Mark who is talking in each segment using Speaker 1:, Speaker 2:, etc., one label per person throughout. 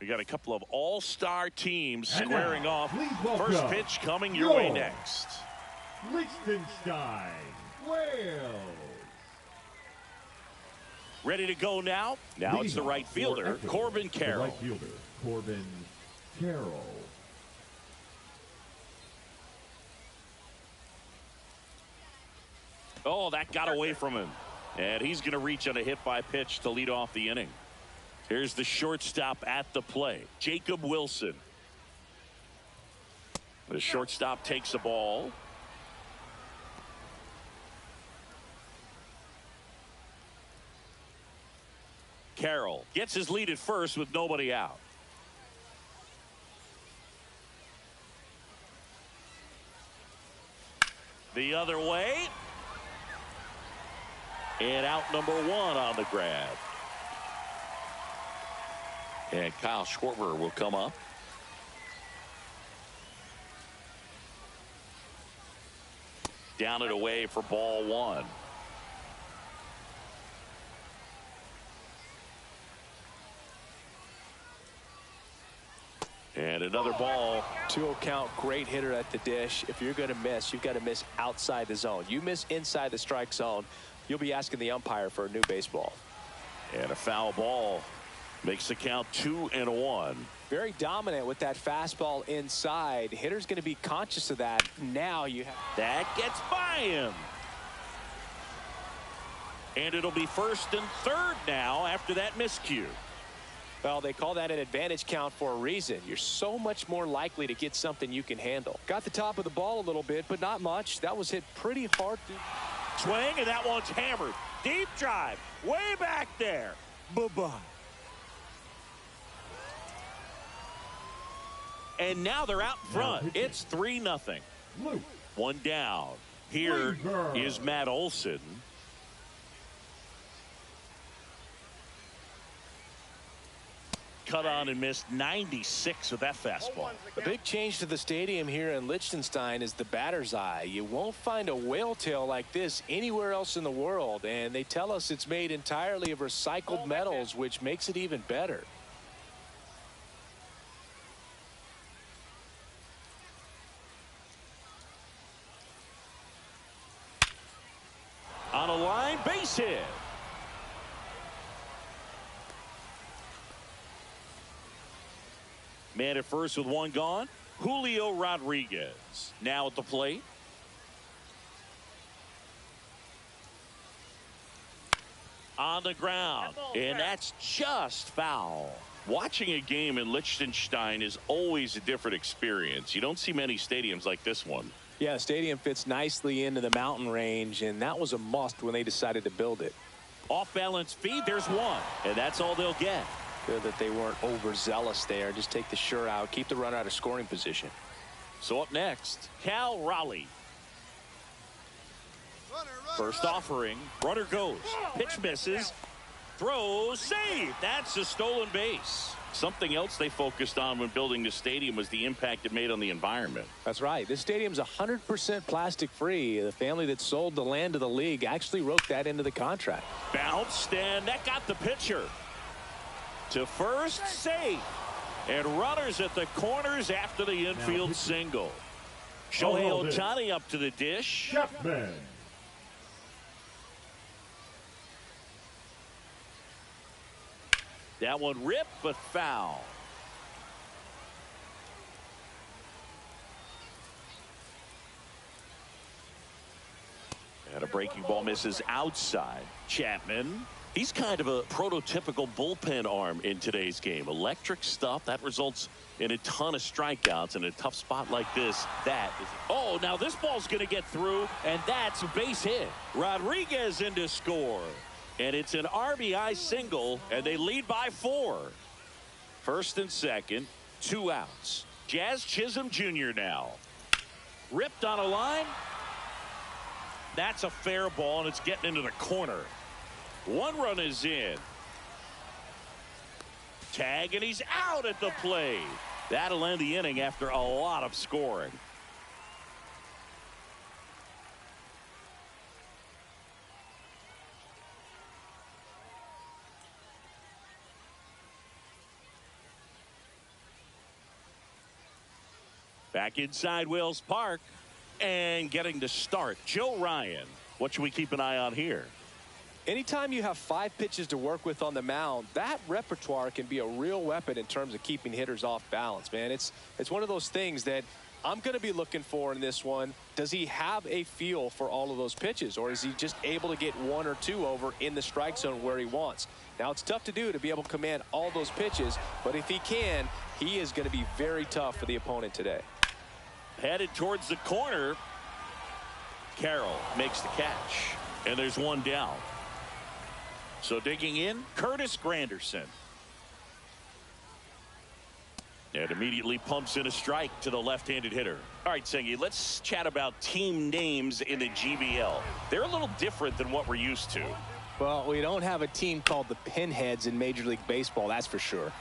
Speaker 1: We got a couple of all-star teams squaring off.
Speaker 2: First
Speaker 1: pitch coming your way next.
Speaker 2: Liechtenstein, Wales.
Speaker 1: Ready to go now. Now it's the right fielder, Corbin Carroll.
Speaker 2: Right fielder, Corbin Carroll.
Speaker 1: Oh, that got away from him. And he's going to reach on a hit by pitch to lead off the inning. Here's the shortstop at the plate, Jacob Wilson. The shortstop takes the ball. Carroll gets his lead at first with nobody out. The other way. And out number one on the grab. And Kyle Schwarber will come up. Down and away for ball one. And another ball.
Speaker 3: 2-0 count, great hitter at the dish. If you're going to miss, you've got to miss outside the zone. You miss inside the strike zone, you'll be asking the umpire for a new baseball.
Speaker 1: And a foul ball makes the count 2-1.
Speaker 3: Very dominant with that fastball inside. Hitter's going to be conscious of that. Now you have
Speaker 1: that gets by him. And it'll be first and third now after that miscue.
Speaker 3: Well, they call that an advantage count for a reason. You're so much more likely to get something you can handle. Got the top of the ball a little bit, but not much. That was hit pretty hard.
Speaker 1: Swing, and that one's hammered. Deep drive, way back there. Bye-bye. And now they're out in front. It's 3-0. One down. Here is Matt Olson. Cut on and missed 96 with that fastball.
Speaker 3: The big change to the stadium here in Liechtenstein is the batter's eye. You won't find a whale tail like this anywhere else in the world, and they tell us it's made entirely of recycled metals, which makes it even better.
Speaker 1: On a line, base hit. Man at first with one gone. Julio Rodriguez now at the plate. On the ground, and that's just foul. Watching a game in Liechtenstein is always a different experience. You don't see many stadiums like this one.
Speaker 3: Yeah, the stadium fits nicely into the mountain range, and that was a must when they decided to build it.
Speaker 1: Off balance feed, there's one, and that's all they'll get.
Speaker 3: Good that they weren't overzealous there. Just take the sure out, keep the runner out of scoring position.
Speaker 1: So up next, Cal Raleigh. First offering, runner goes, pitch misses, throws, save. That's a stolen base. Something else they focused on when building the stadium was the impact it made on the environment.
Speaker 3: That's right. This stadium's 100% plastic free. The family that sold the land to the league actually wrote that into the contract.
Speaker 1: Bounced, and that got the pitcher to first, safe. And runners at the corners after the infield single. Shohei Ohtani up to the dish.
Speaker 2: Chapman.
Speaker 1: That one ripped, but foul. And a breaking ball misses outside. Chapman. He's kind of a prototypical bullpen arm in today's game. Electric stuff that results in a ton of strikeouts in a tough spot like this. Oh, now this ball's going to get through, and that's a base hit. Rodriguez in to score. And it's an RBI single, and they lead by 4. First and second, 2 outs. Jazz Chisholm Jr. now. Ripped on a line. That's a fair ball, and it's getting into the corner. 1 run is in. Tag, and he's out at the plate. That'll end the inning after a lot of scoring. Back inside Wills Park and getting to start. Joe Ryan, what should we keep an eye on here?
Speaker 3: Anytime you have 5 pitches to work with on the mound, that repertoire can be a real weapon in terms of keeping hitters off balance, man. It's one of those things that I'm going to be looking for in this one. Does he have a feel for all of those pitches, or is he just able to get 1 or 2 over in the strike zone where he wants? Now, it's tough to do to be able to command all those pitches, but if he can, he is going to be very tough for the opponent today.
Speaker 1: Headed towards the corner. Carroll makes the catch, and there's 1 down. So digging in, Curtis Granderson. And immediately pumps in a strike to the left-handed hitter. All right, Sengi, let's chat about team names in the GBL. They're a little different than what we're used to.
Speaker 3: Well, we don't have a team called the Pinheads in Major League Baseball, that's for sure.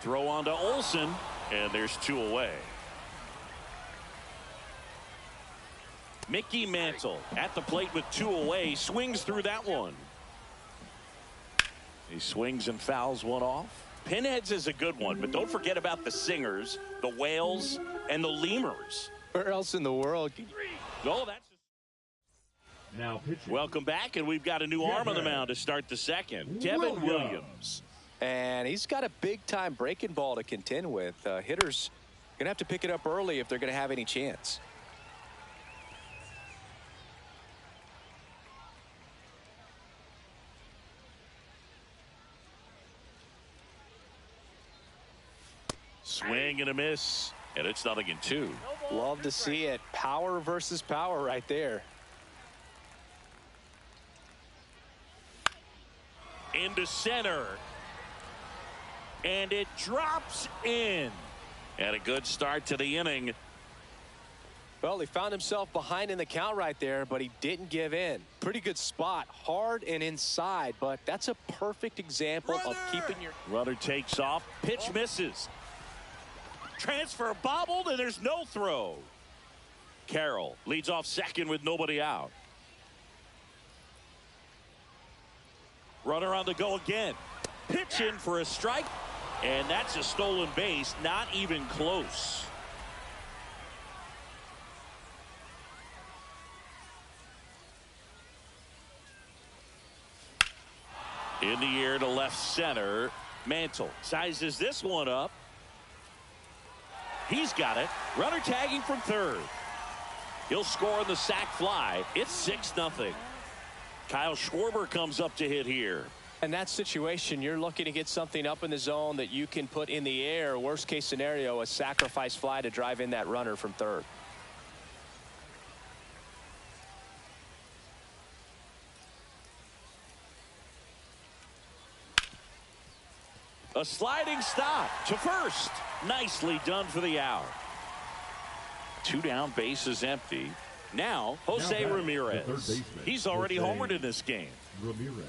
Speaker 1: Throw on to Olsen, and there's 2 away. Mickey Mantle at the plate with 2 away, swings through that one. He swings and fouls 1 off. Pinheads is a good one, but don't forget about the Singers, the Whales, and the Lemurs.
Speaker 3: Where else in the world?
Speaker 1: Oh, that's...
Speaker 2: Now pitching.
Speaker 1: Welcome back, and we've got a new arm on the mound to start the second. Devin Williams.
Speaker 3: And he's got a big-time breaking ball to contend with. Hitters going to have to pick it up early if they're going to have any chance.
Speaker 1: Swing and a miss, and it's 0-2.
Speaker 3: Love to see it. Power versus power right there.
Speaker 1: Into center. And it drops in. And a good start to the inning.
Speaker 3: Well, he found himself behind in the count right there, but he didn't give in. Pretty good spot. Hard and inside, but that's a perfect example of keeping your...
Speaker 1: Runner takes off. Pitch misses. Transfer bobbled, and there's no throw. Carroll leads off second with nobody out. Runner on the go again. Pitch in for a strike, and that's a stolen base. Not even close. In the air to left center. Mantle sizes this one up. He's got it. Runner tagging from third. He'll score on the sac fly. It's 6-0. Kyle Schwarber comes up to hit here.
Speaker 3: In that situation, you're looking to get something up in the zone that you can put in the air. Worst case scenario, a sacrifice fly to drive in that runner from third.
Speaker 1: A sliding stop to first. Nicely done for the out. 2 down, base is empty. Now, Jose Ramirez. He's already homered in this game.
Speaker 2: Ramirez.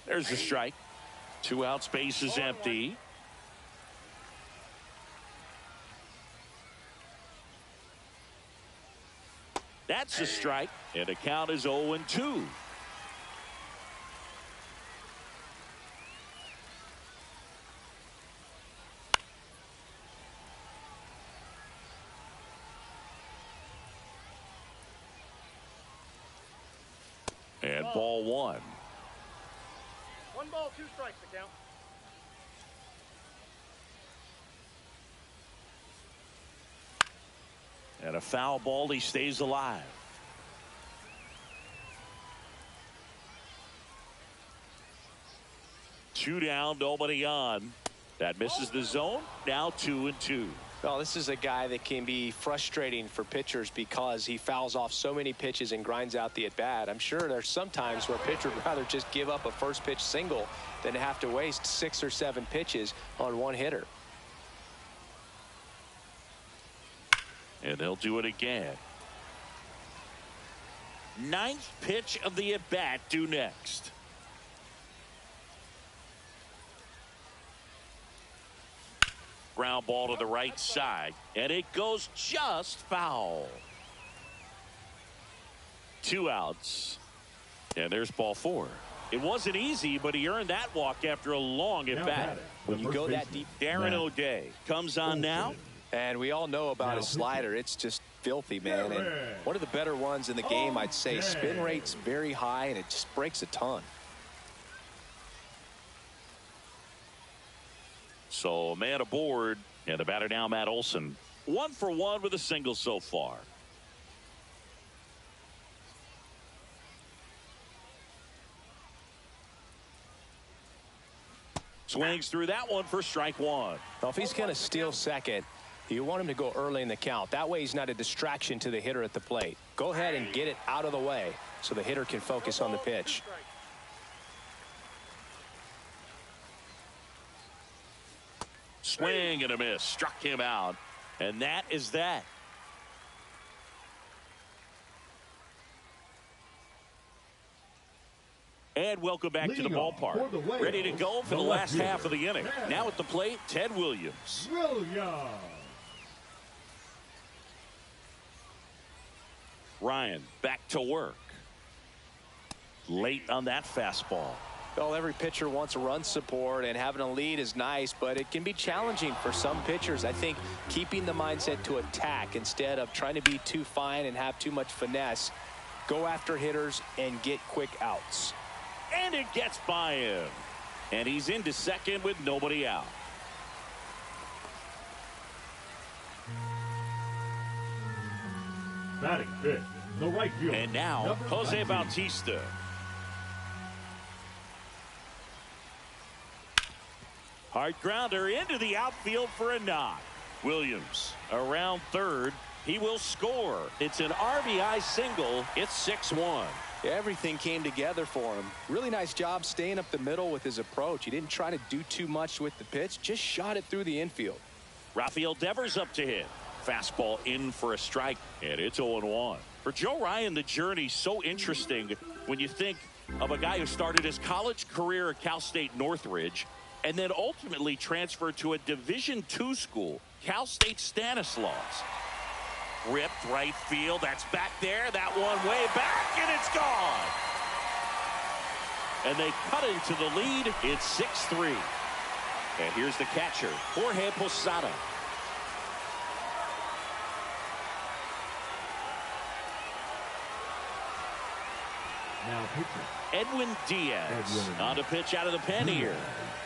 Speaker 1: There's a strike. 2 outs, base is empty. That's a strike, and the count is 0-2. And ball 1.
Speaker 4: 1 ball, 2 strikes to count.
Speaker 1: And a foul ball, he stays alive. Two down, nobody on. That misses the zone. Now 2-2.
Speaker 3: Well, this is a guy that can be frustrating for pitchers because he fouls off so many pitches and grinds out the at-bat. I'm sure there's some times where a pitcher would rather just give up a first pitch single than have to waste 6 or 7 pitches on one hitter.
Speaker 1: And they'll do it again. 9th pitch of the at-bat due next. Ground ball to the right side, and it goes just foul. 2 outs, and there's ball 4. It wasn't easy, but he earned that walk after a long at bat.
Speaker 3: When you go that deep.
Speaker 1: Darren O'Day comes on now.
Speaker 3: And we all know about his slider. It's just filthy, man. And one of the better ones in the game, I'd say. Spin rate's very high, and it just breaks a ton.
Speaker 1: So, man aboard. And the batter now, Matt Olson. 1 for 1 with a single so far. Swings through that one for strike 1.
Speaker 3: Now, if he's going to steal second, you want him to go early in the count. That way he's not a distraction to the hitter at the plate. Go ahead and get it out of the way so the hitter can focus on the pitch.
Speaker 1: Swing and a miss. Struck him out. And that is that. And welcome back to the ballpark. Ready to go for the last half of the inning. Now at the plate, Ted Williams. Ryan back to work. Late on that fastball.
Speaker 3: Well, every pitcher wants a run support, and having a lead is nice, but it can be challenging for some pitchers. I think keeping the mindset to attack instead of trying to be too fine and have too much finesse. Go after hitters and get quick outs.
Speaker 1: And it gets by him. And he's into second with nobody out.
Speaker 2: Batting fifth, the right fielder.
Speaker 1: And now, Jose
Speaker 2: 19.
Speaker 1: Bautista. Hard grounder into the outfield for a knock. Williams around third. He will score. It's an RBI single. It's 6-1.
Speaker 3: Everything came together for him. Really nice job staying up the middle with his approach. He didn't try to do too much with the pitch, just shot it through the infield.
Speaker 1: Rafael Devers up to hit. Fastball in for a strike, and it's 0-1. For Joe Ryan, the journey's so interesting when you think of a guy who started his college career at Cal State Northridge and then ultimately transferred to a Division II school, Cal State Stanislaus. Ripped right field. That's back there. That one way back, and it's gone. And they cut into the lead. It's 6-3. And here's the catcher, Jorge Posada.
Speaker 2: Now pitching.
Speaker 1: Edwin Diaz on the pitch out of the pen here.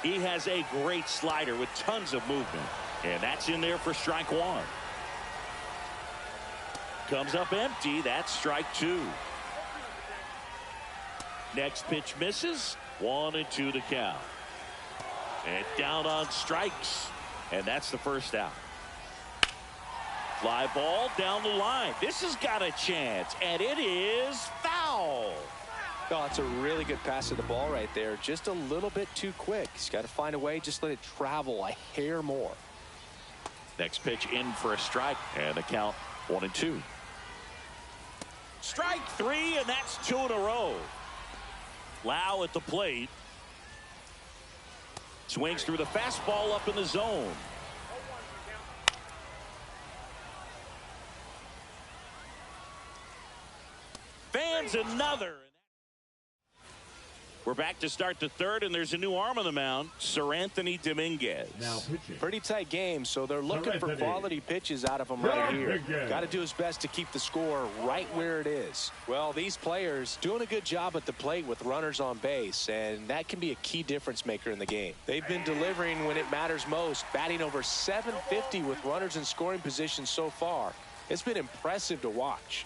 Speaker 1: He has a great slider with tons of movement. And that's in there for strike 1. Comes up empty. That's strike 2. Next pitch misses. 1-2 to count. And down on strikes. And that's the first out. Fly ball down the line. This has got a chance. And it is foul.
Speaker 3: Oh, it's a really good pass of the ball right there. Just a little bit too quick. He's got to find a way. Just let it travel a hair more.
Speaker 1: Next pitch in for a strike. And the count 1-2. Strike 3, and that's 2 in a row. Lau at the plate. Swings through the fastball up in the zone. Fans another. We're back to start the third, and there's a new arm on the mound, Sir Anthony Dominguez.
Speaker 2: Now pitching.
Speaker 3: Pretty tight game, so they're looking for quality pitches out of him right here. Got to do his best to keep the score right where it is. Well, these players doing a good job at the plate with runners on base, and that can be a key difference maker in the game. They've been delivering when it matters most, batting over .750 with runners in scoring position so far. It's been impressive to watch.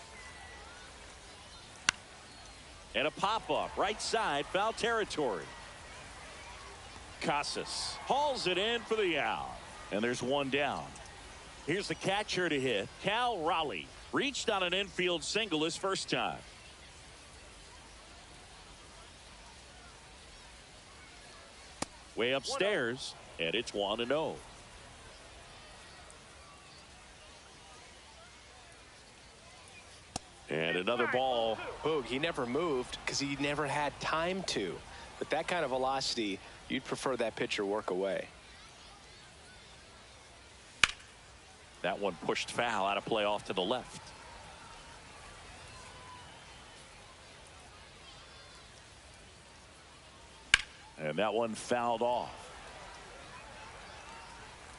Speaker 1: And a pop-up right side, foul territory. Casas hauls it in for the out. And there's one down. Here's the catcher to hit. Cal Raleigh reached on an infield single his first time. Way upstairs, and it's 1-0. And another ball.
Speaker 3: Boog, he never moved because he never had time to. But that kind of velocity, you'd prefer that pitcher work away.
Speaker 1: That one pushed foul, out of play off to the left. And that one fouled off.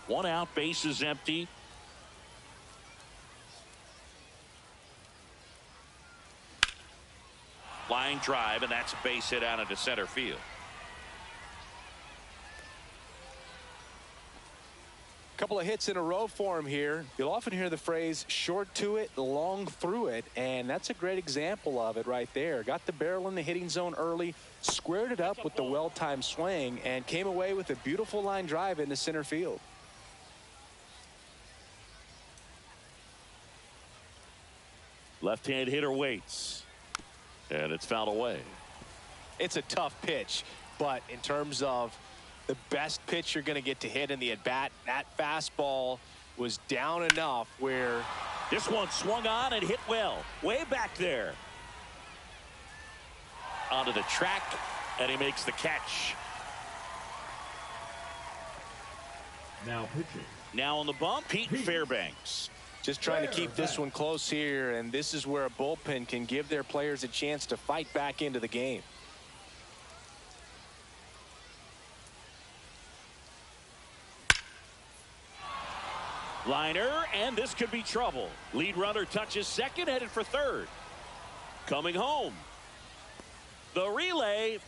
Speaker 1: 1 out, bases empty. Line drive, and that's a base hit out into center field.
Speaker 3: Couple of hits in a row for him here. You'll often hear the phrase short to it, long through it, and that's a great example of it right there. Got the barrel in the hitting zone early, squared it up with the well-timed swing, and came away with a beautiful line drive into center field.
Speaker 1: Left-hand hitter waits, and it's fouled away.
Speaker 3: It's a tough pitch, but in terms of the best pitch you're going to get to hit in the at-bat, that fastball was down enough where
Speaker 1: this one swung on and hit well, way back there. Onto the track, and he makes the catch.
Speaker 2: Now pitching.
Speaker 1: Now on the bump, Pete Fairbanks.
Speaker 3: just trying to keep this one close here, and this is where a bullpen can give their players a chance to fight back into the game.
Speaker 1: Liner, and this could be trouble. Lead runner touches second, headed for third. Coming home. The relay,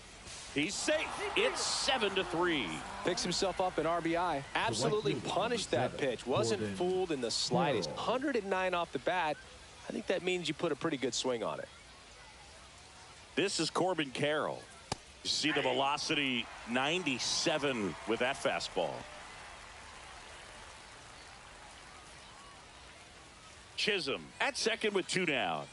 Speaker 1: he's safe. It's 7-3.
Speaker 3: Picks himself up an RBI. Absolutely punished that pitch. Wasn't fooled in the slightest. 109 off the bat. I think that means you put a pretty good swing on it.
Speaker 1: This is Corbin Carroll. You see the velocity, 97 with that fastball. Chisholm at second with 2 down.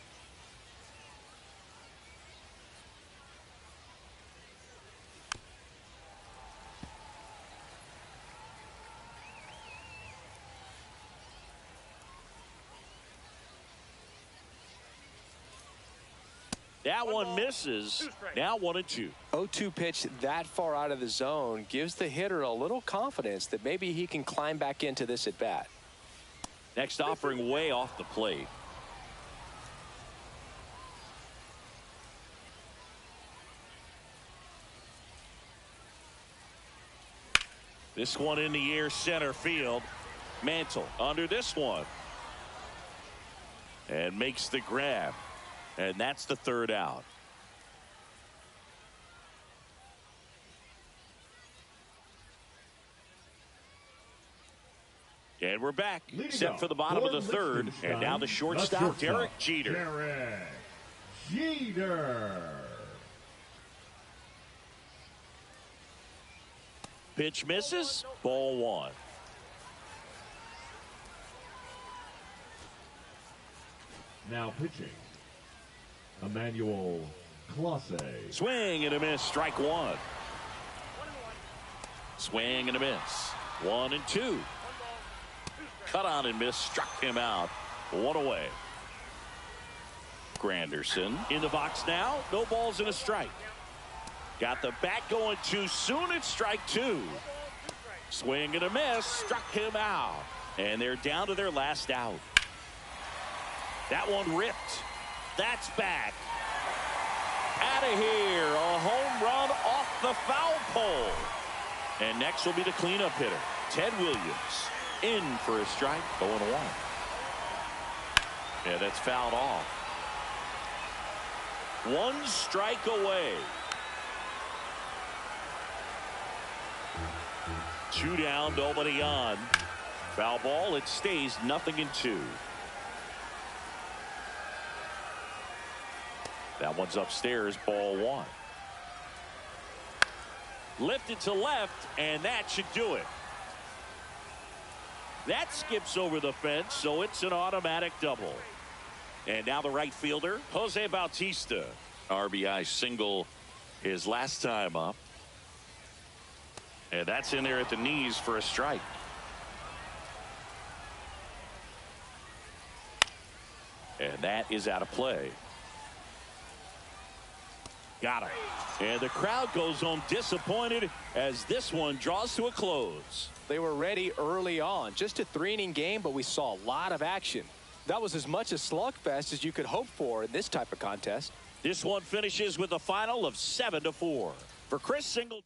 Speaker 1: That one misses. Now 1-2.
Speaker 3: 0-2 pitch that far out of the zone gives the hitter a little confidence that maybe he can climb back into this at bat.
Speaker 1: Next offering way off the plate. This one in the air, center field. Mantle under this one. And makes the grab. And that's the 3rd out. And we're back, set for the bottom of the 3rd. And now the shortstop, Derek Jeter.
Speaker 2: Derek Jeter.
Speaker 1: Pitch misses, ball 1.
Speaker 2: Now pitching, Emmanuel Clase.
Speaker 1: Swing and a miss, strike 1. Swing and a miss, 1-2. Cut on and miss, struck him out. 1 away. Granderson in the box now. No balls and a strike. Got the bat going too soon. It's strike 2. Swing and a miss, struck him out. And they're down to their last out. That one ripped. That's back. Out of here. A home run off the foul pole. And next will be the cleanup hitter, Ted Williams. In for a strike, 0-1. Yeah, that's fouled off. 1 strike away. 2 down, nobody on. Foul ball, it stays 0-2. That one's upstairs, ball 1. Lifted to left, and that should do it. That skips over the fence, so it's an automatic double. And now the right fielder, Jose Bautista. RBI single his last time up. And that's in there at the knees for a strike. And that is out of play. Got him. And the crowd goes home disappointed as this one draws to a close.
Speaker 3: They were ready early on. Just a 3-inning game, but we saw a lot of action. That was as much a slugfest as you could hope for in this type of contest.
Speaker 1: This one finishes with a final of 7-4. For Chris Singleton.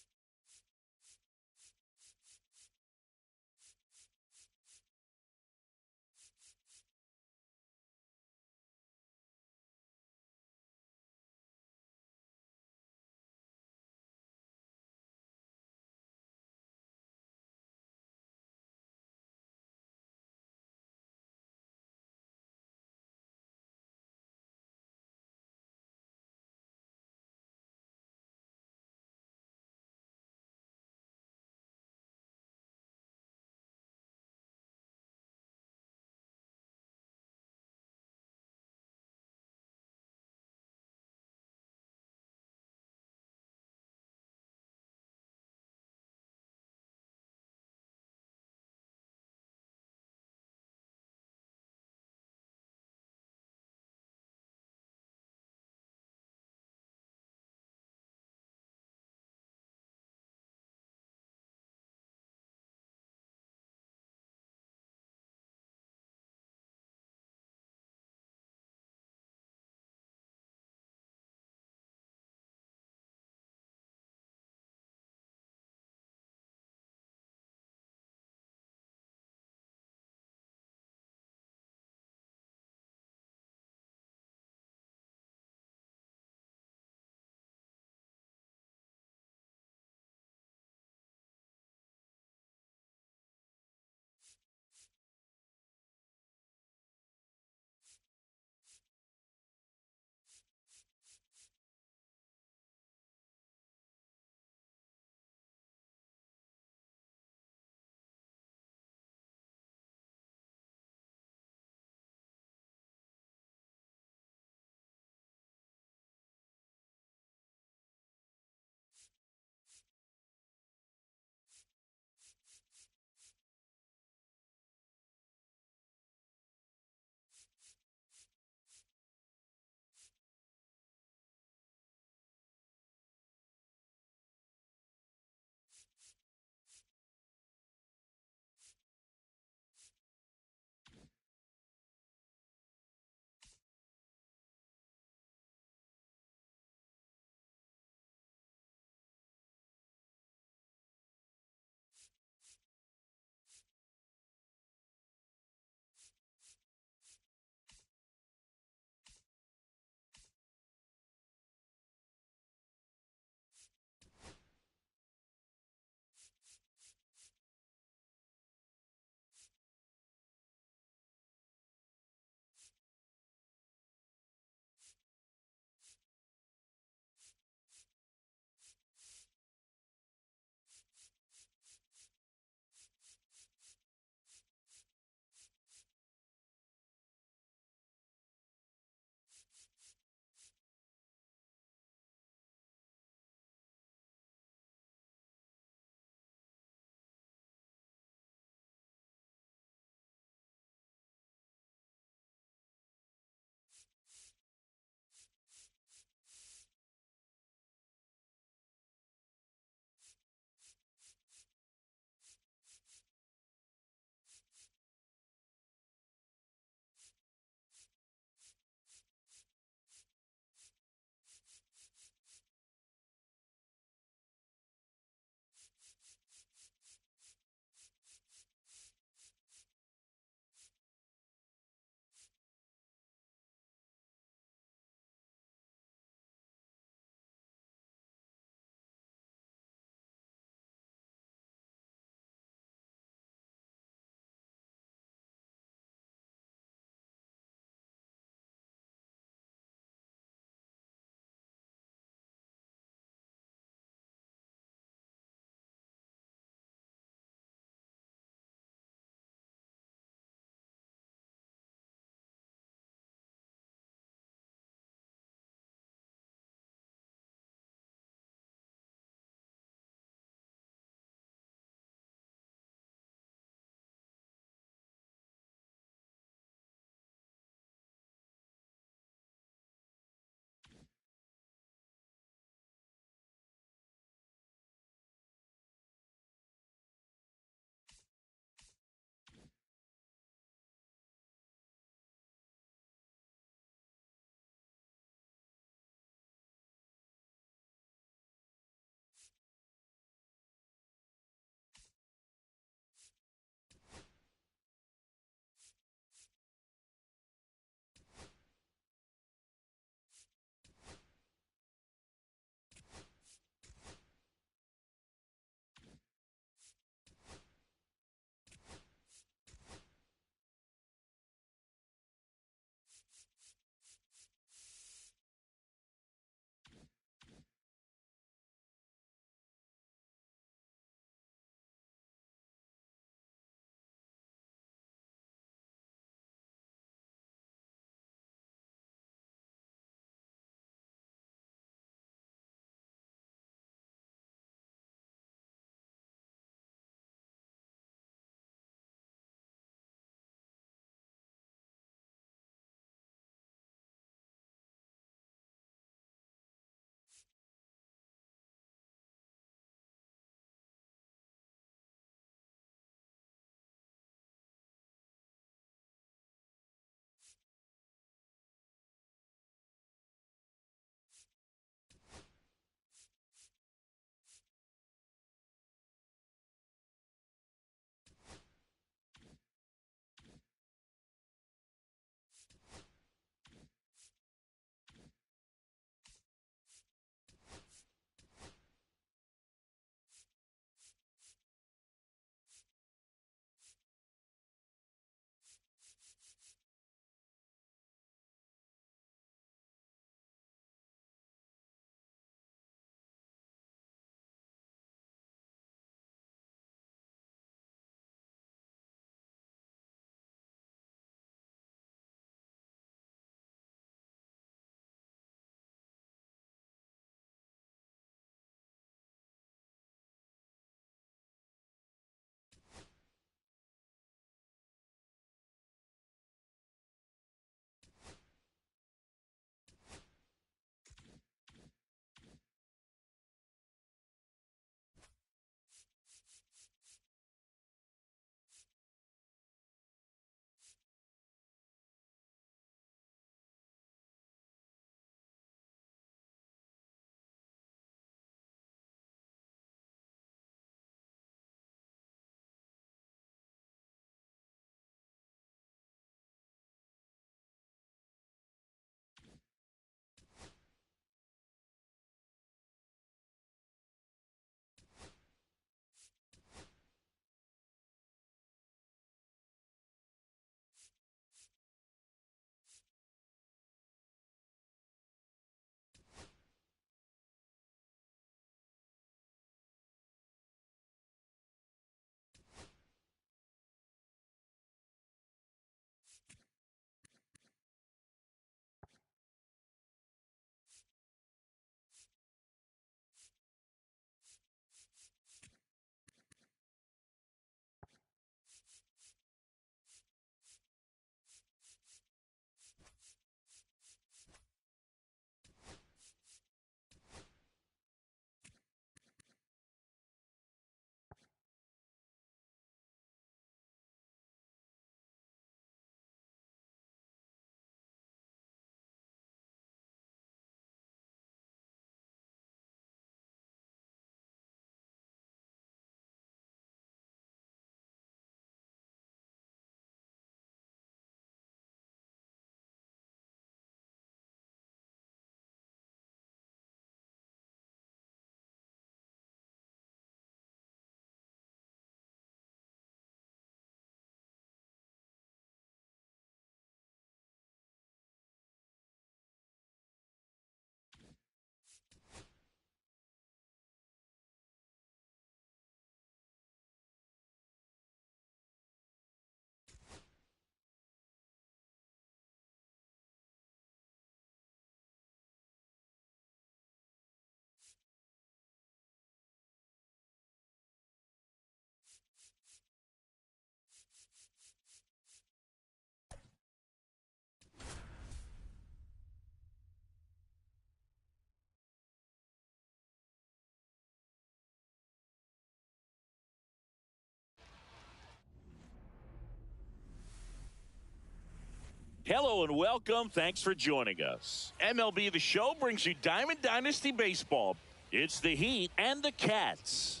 Speaker 1: Hello and welcome. Thanks for joining us. MLB The Show brings you Diamond Dynasty Baseball. It's the Heat and the Cats.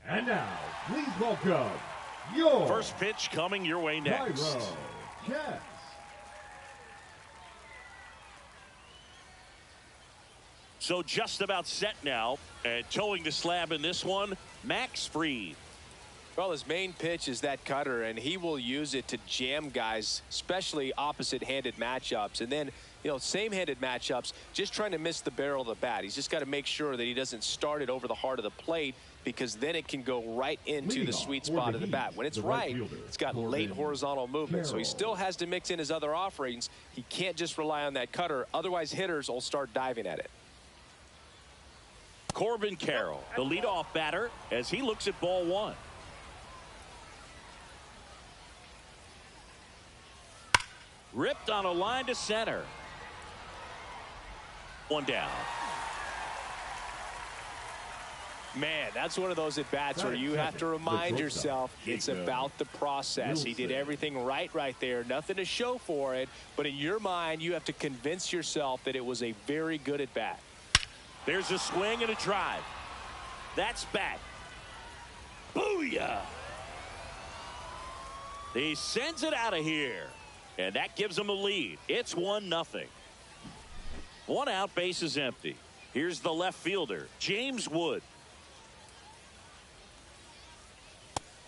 Speaker 2: And now, please welcome your
Speaker 1: First pitch coming your way next.
Speaker 2: Pyro Cats.
Speaker 1: So just about set now, and towing the slab in this one, Max Fried.
Speaker 3: Well, his main pitch is that cutter, and he will use it to jam guys, especially opposite-handed matchups. And then, same-handed matchups, just trying to miss the barrel of the bat. He's just got to make sure that he doesn't start it over the heart of the plate, because then it can go right into the sweet spot of the bat. When it's right, it's got late horizontal movement. So he still has to mix in his other offerings. He can't just rely on that cutter. Otherwise, hitters will start diving at it.
Speaker 1: Corbin Carroll, the leadoff batter, as he looks at ball one. Ripped on a line to center. One down.
Speaker 3: Man, that's one of those at-bats where you have to remind yourself it's about the process. He did everything right there. Nothing to show for it. But in your mind, you have to convince yourself that it was a very good at-bat.
Speaker 1: There's a swing and a drive. That's back. Booyah! He sends it out of here. And that gives him a lead. It's 1-0. One out, base is empty. Here's the left fielder, James Wood.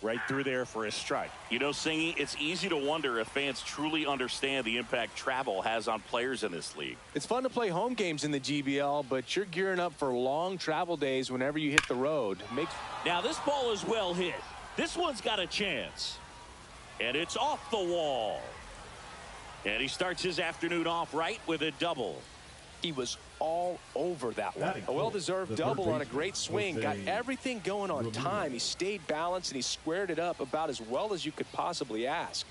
Speaker 1: Right through there for a strike. Singy, it's easy to wonder if fans truly understand the impact travel has on players in this league.
Speaker 3: It's fun to play home games in the GBL, but you're gearing up for long travel days whenever you hit the road.
Speaker 1: Now this ball is well hit. This one's got a chance. And it's off the wall. And he starts his afternoon off right with a double.
Speaker 3: He was all over that one. A well-deserved double on a great swing. Got everything going on time. He stayed balanced and he squared it up about as well as you could possibly ask.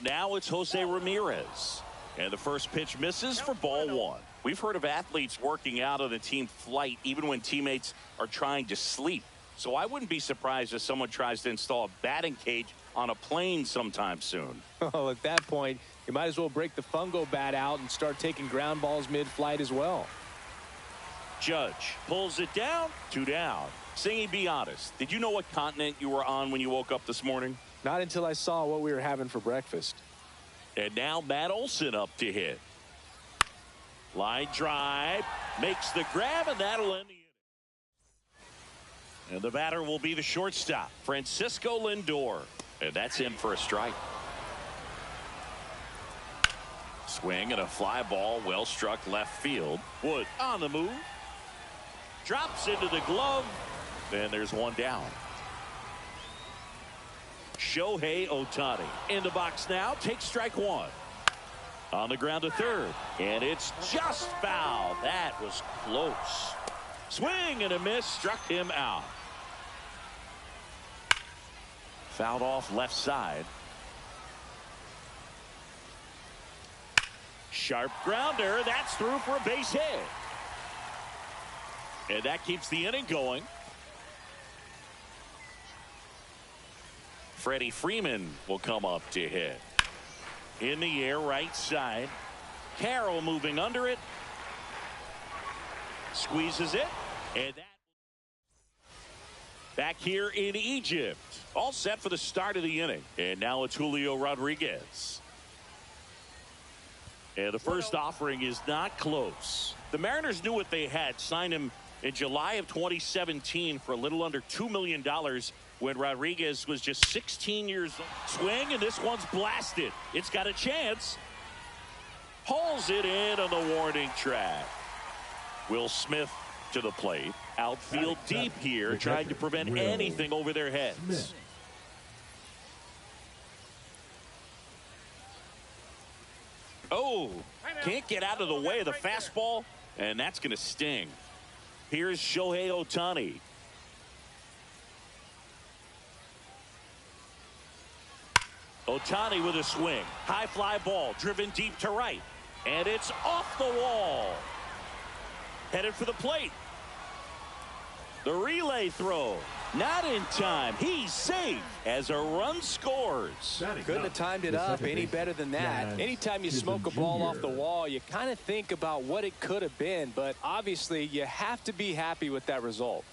Speaker 1: Now it's Jose Ramirez. And the first pitch misses for ball one. We've heard of athletes working out on the team flight even when teammates are trying to sleep. So I wouldn't be surprised if someone tries to install a batting cage on a plane sometime soon.
Speaker 3: Oh, at that point, you might as well break the fungo bat out and start taking ground balls mid-flight as well.
Speaker 1: Judge pulls it down, 2 down. Singy, be honest. Did you know what continent you were on when you woke up this morning?
Speaker 3: Not until I saw what we were having for breakfast.
Speaker 1: And now Matt Olson up to hit. Line drive, makes the grab, and that'll end the inning. And the batter will be the shortstop, Francisco Lindor. And that's in for a strike. Swing and a fly ball, well struck left field. Wood on the move. Drops into the glove. Then there's one down. Shohei Ohtani in the box now. Takes strike one. On the ground to third. And it's just foul. That was close. Swing and a miss. Struck him out. Fouled off left side. Sharp grounder. That's through for a base hit. And that keeps the inning going. Freddie Freeman will come up to hit. In the air, right side. Carroll moving under it. Squeezes it. And that. Back here in Egypt. All set for the start of the inning. And now it's Julio Rodriguez. And the first offering is not close. The Mariners knew what they had. Signed him in July of 2017 for a little under $2 million when Rodriguez was just 16 years old. Swing, and this one's blasted. It's got a chance. Hauls it in on the warning track. Will Smith to the plate. Outfield deep here, trying to prevent anything over their heads. Oh, can't get out of the way of the fastball, and that's going to sting. Here's Shohei Ohtani. Ohtani with a swing. High fly ball driven deep to right. And it's off the wall. Headed for the plate. The relay throw. Not in time. He's safe as a run scores.
Speaker 3: Couldn't have timed it up any better than that. Anytime you smoke a ball off the wall, you kind of think about what it could have been, but obviously you have to be happy with that result.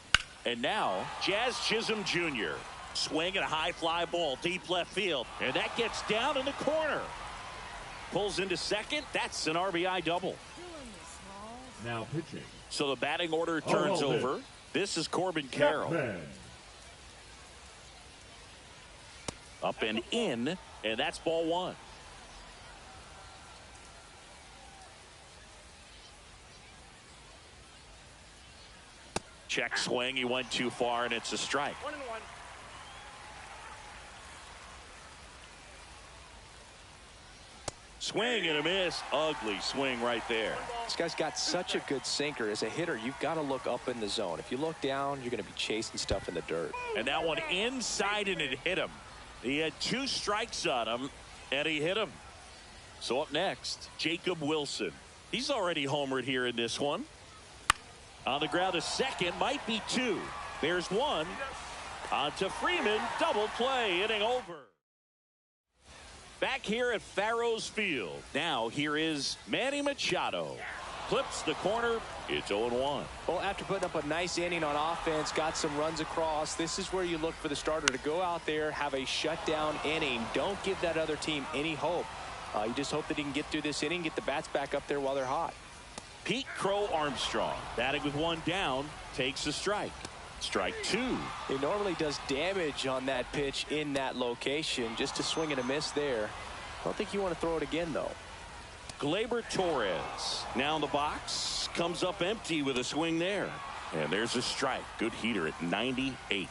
Speaker 1: And now, Jazz Chisholm Jr. swinging a high fly ball deep left field, and that gets down in the corner. Pulls into second. That's an RBI double.
Speaker 2: Now pitching.
Speaker 1: So the batting order turns over. This is Corbin Carroll. Up and in, and that's ball one. Check swing. He went too far, and it's a strike.
Speaker 4: 1-1.
Speaker 1: Swing and a miss. Ugly swing right there.
Speaker 3: This guy's got such a good sinker. As a hitter, you've got to look up in the zone. If you look down, you're going to be chasing stuff in the dirt.
Speaker 1: And that one inside, and it hit him. He had 2 strikes on him, and he hit him. So up next, Jacob Wilson. He's already homered here in this one. On the ground, a second, might be 2. There's 1. On to Freeman, double play, inning over. Back here at Farrows Field. Now here is Manny Machado. Clips the corner. It's 0-1.
Speaker 3: Well, after putting up a nice inning on offense, got some runs across, this is where you look for the starter to go out there, have a shutdown inning. Don't give that other team any hope. You just hope that he can get through this inning, get the bats back up there while they're hot.
Speaker 1: Pete Crow Armstrong, batting with 1 down, takes a strike. Strike 2.
Speaker 3: He normally does damage on that pitch in that location. Just a swing and a miss there. I don't think you want to throw it again, though.
Speaker 1: Gleyber Torres now in the box, comes up empty with a swing there, and there's a strike. Good heater at 98.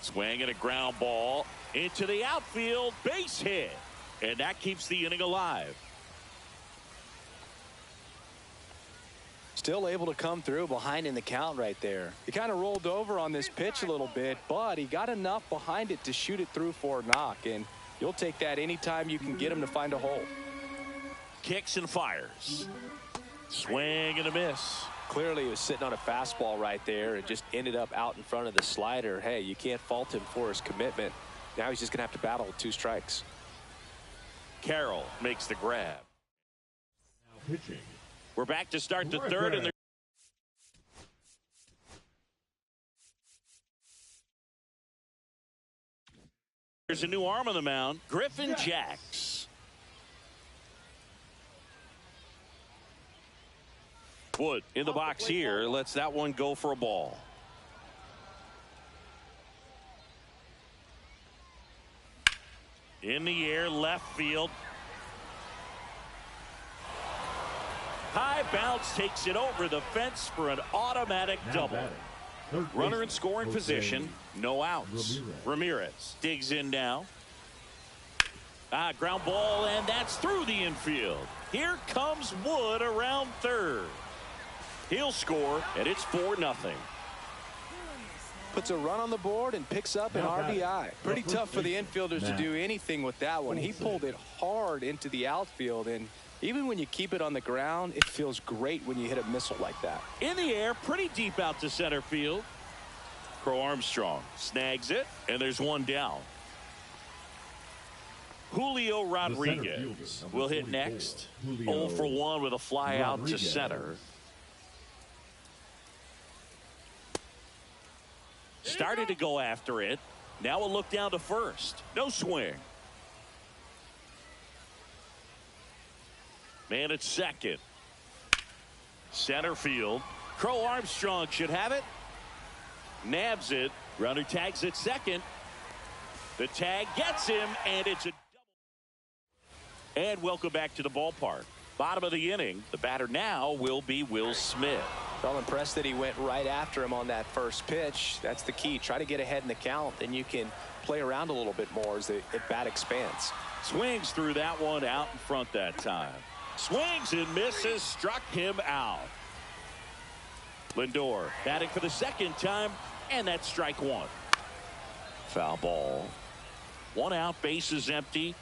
Speaker 1: Swing and a ground ball into the outfield, base hit, and that keeps the inning alive.
Speaker 3: Still able to come through behind in the count right there. He kind of rolled over on this pitch a little bit, but he got enough behind it to shoot it through for a knock, and you'll take that anytime you can get him to find a hole.
Speaker 1: Kicks and fires. Swing and a miss.
Speaker 3: Clearly he was sitting on a fastball right there and just ended up out in front of the slider. Hey, you can't fault him for his commitment. Now he's just going to have to battle with 2 strikes.
Speaker 1: Carroll makes the grab.
Speaker 2: Now pitching.
Speaker 1: We're back to start the third, and there's a new arm on the mound, Griffin Jacks. Wood in the box here, lets that one go for a ball. In the air, left field. High bounce takes it over the fence for an automatic double. Runner in scoring position, no outs. Ramirez digs in now. Ground ball, and that's through the infield. Here comes Wood around third. He'll score, and it's 4-0.
Speaker 3: Puts a run on the board and picks up an RBI. Pretty tough for the infielders to do anything with that one. He pulled it hard into the outfield, and even when you keep it on the ground, it feels great when you hit a missile like that.
Speaker 1: In the air, pretty deep out to center field. Crow Armstrong snags it, and there's 1 down. Julio Rodriguez will hit next. 0 for 1 with a fly out to center. Started to go after it. Now a look down to first. No swing. Man at second. Center field. Crow Armstrong should have it. Nabs it. Runner tags at second. The tag gets him, and it's a double. And welcome back to the ballpark. Bottom of the inning. The batter now will be Will Smith.
Speaker 3: Well, impressed that he went right after him on that first pitch. That's the key. Try to get ahead in the count, then you can play around a little bit more as the at-bat expands.
Speaker 1: Swings through that one out in front that time. Swings and misses, struck him out. Lindor batting for the second time, and that's strike 1. Foul ball. 1 out, bases empty.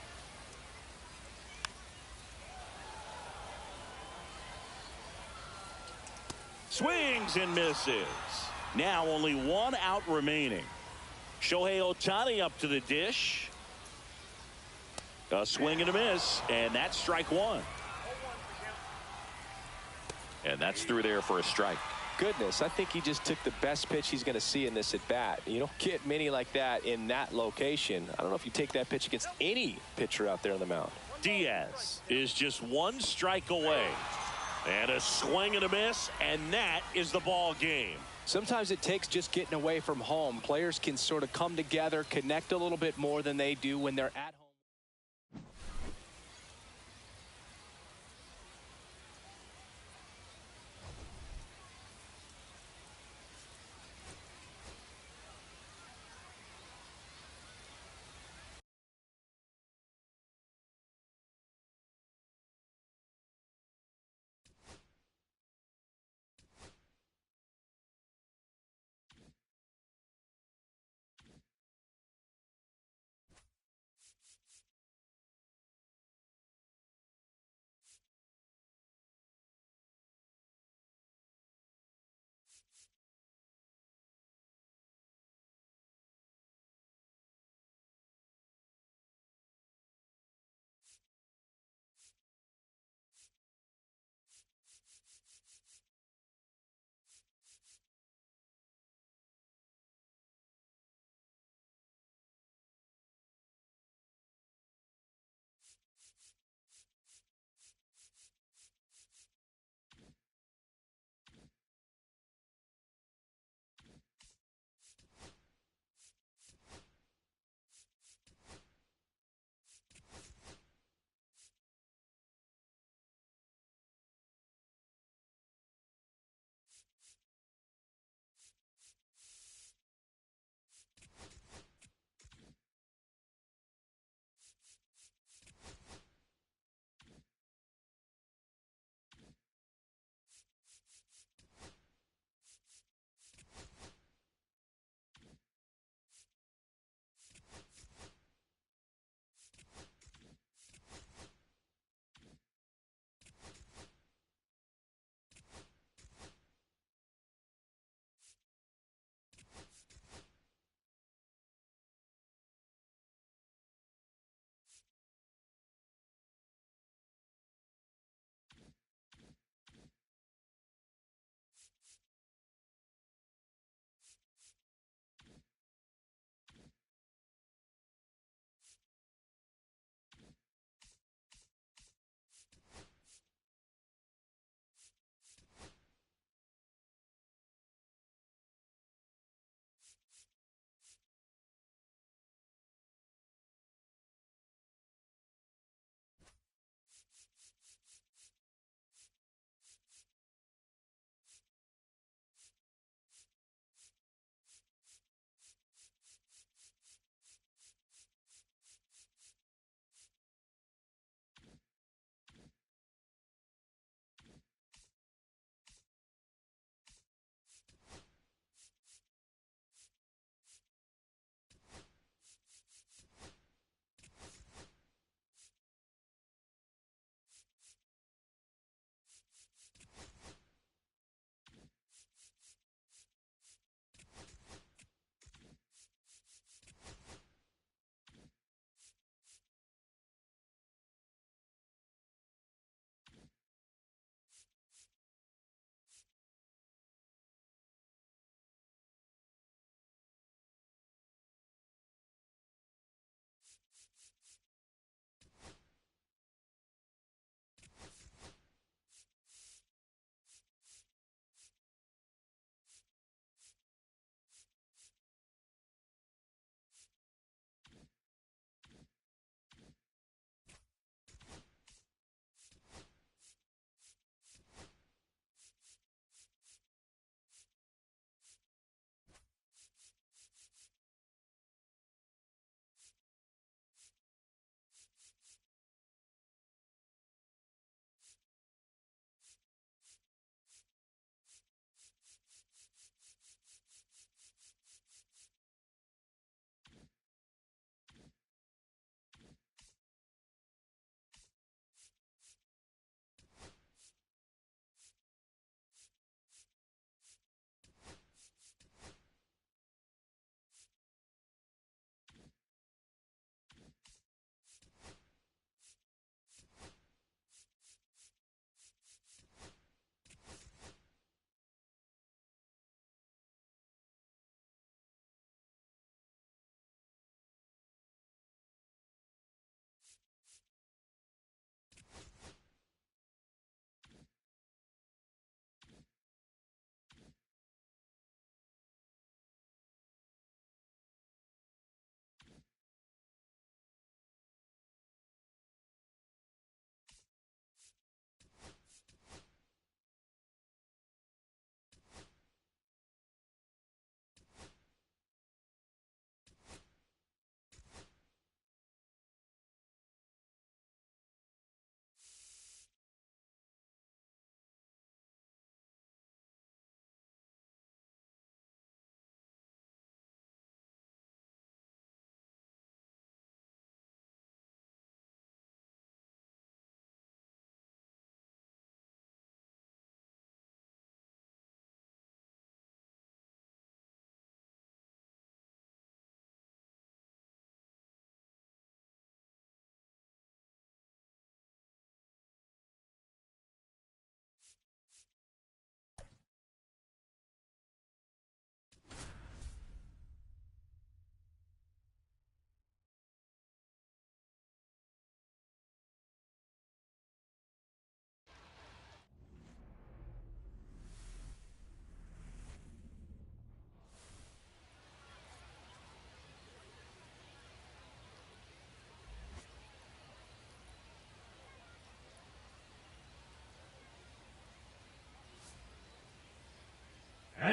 Speaker 1: Swings and misses. Now only one out remaining. Shohei Ohtani up to the dish. A swing and a miss, and that's strike one. And that's through there for a strike.
Speaker 3: Goodness, I think he just took the best pitch he's going to see in this at bat. You don't get many like that in that location. I don't know if you take that pitch against any pitcher out there on the mound.
Speaker 1: Diaz is just one strike away. And a swing and a miss, and that is the ball game.
Speaker 3: Sometimes it takes just getting away from home. Players can sort of come together, connect a little bit more than they do when they're at home.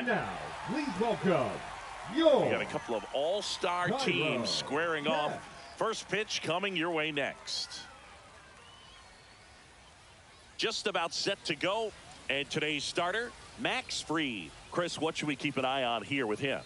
Speaker 2: And now, please welcome
Speaker 1: We got a couple of all-star teams squaring off.
Speaker 2: Yes.
Speaker 1: First pitch coming your way next. Just about set to go. And today's starter, Max Fried. Chris, what should we keep an eye on here with him?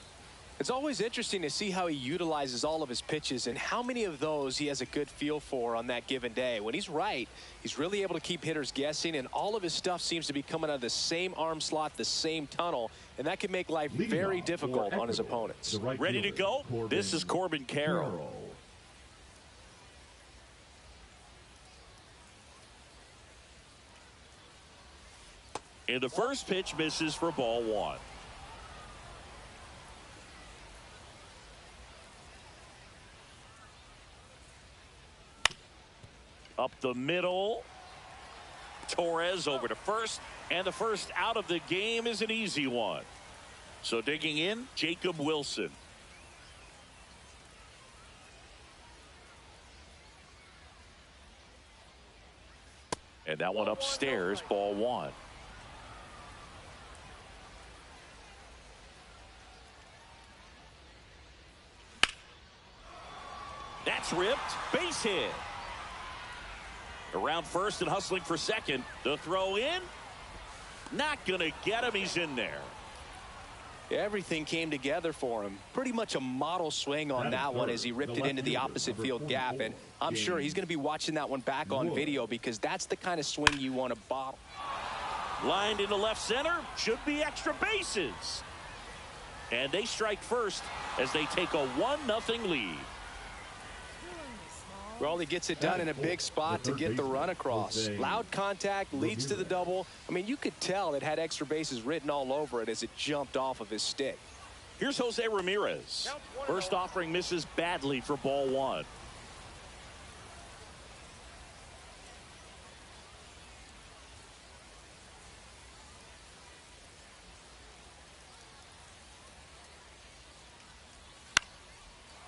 Speaker 3: It's always interesting to see how he utilizes all of his pitches and how many of those he has a good feel for on that given day. When he's right, he's really able to keep hitters guessing, and all of his stuff seems to be coming out of the same arm slot, the same tunnel, and that can make life very difficult on his opponents.
Speaker 1: Ready to go? This is Corbin Carroll. And the first pitch misses for ball one. Up the middle. Torres over to first. And the first out of the game is an easy one. So digging in, Jacob Wilson. And that one upstairs, ball one. That's ripped. Base hit. Around first and hustling for second. The throw in. Not going to get him. He's in there.
Speaker 3: Everything came together for him. Pretty much a model swing on that one as he ripped it into the opposite field gap. And I'm sure he's going to be watching that one back on video because that's the kind of swing you want to bottle.
Speaker 1: Lined into left center. Should be extra bases. And they strike first as they take a 1-0 lead.
Speaker 3: Well, he gets it done in a big spot to get the run across. Loud contact leads to the double. I mean, you could tell it had extra bases written all over it as it jumped off of his stick.
Speaker 1: Here's Jose Ramirez. First offering misses badly for ball one.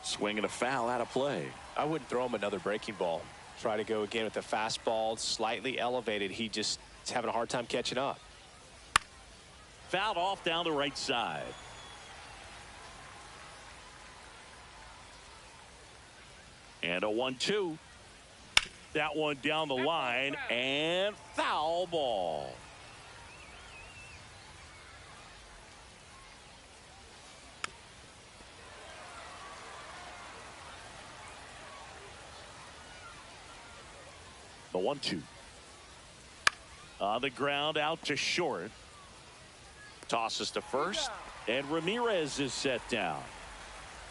Speaker 1: Swing and a foul out of play.
Speaker 3: I wouldn't throw him another breaking ball. Try to go again with the fastball slightly elevated. He just is having a hard time catching up.
Speaker 1: Fouled off down the right side. And a 1-2. That one down the line and foul ball. The 1-2. On the ground out to short. Tosses to first. And Ramirez is set down.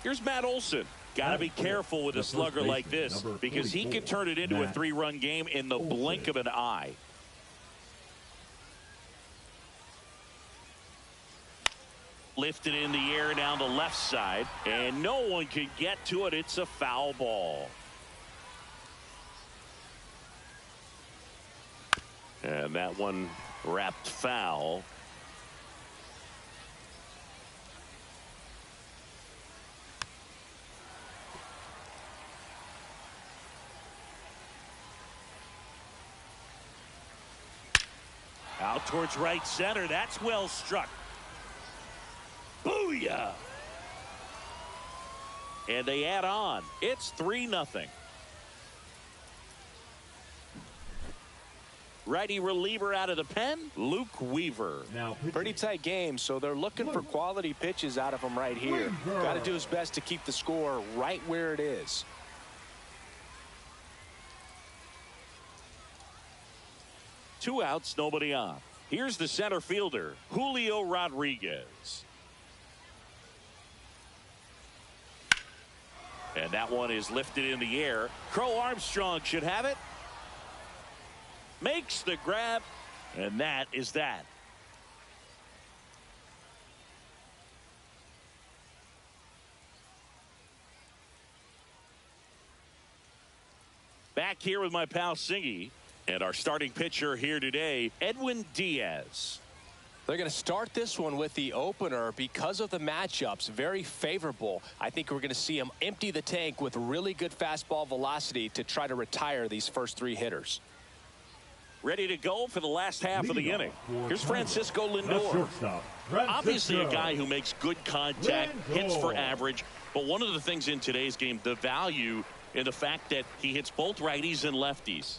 Speaker 1: Here's Matt Olson. Got to be careful with a slugger like this because he can turn it into a 3-run game in the blink of an eye. Lifted in the air down the left side. And no one can get to it. It's a foul ball. And that one wrapped foul. Out towards right center. That's well struck. Booyah! And they add on. It's 3-0. Righty reliever out of the pen, Luke Weaver.
Speaker 3: Pretty tight game, so they're looking for quality pitches out of him right here. Got to do his best to keep the score right where it is.
Speaker 1: Two outs, nobody on. Here's the center fielder, Julio Rodriguez. And that one is lifted in the air. Crow Armstrong should have it. Makes the grab, and that is that. Back here with my pal Singy, and our starting pitcher here today, Edwin Diaz.
Speaker 3: They're going to start this one with the opener because of the matchups. Very favorable. I think we're going to see him empty the tank with really good fastball velocity to try to retire these first three hitters.
Speaker 1: ready to go for the last half of the inning. Here's Francisco
Speaker 2: The
Speaker 1: Lindor.
Speaker 2: shortstop,
Speaker 1: Obviously a
Speaker 2: Francisco
Speaker 1: guy who makes good contact, hits for
Speaker 2: Lindor.
Speaker 1: average. But one of the things in today's game, the value in the fact that he hits both righties and lefties.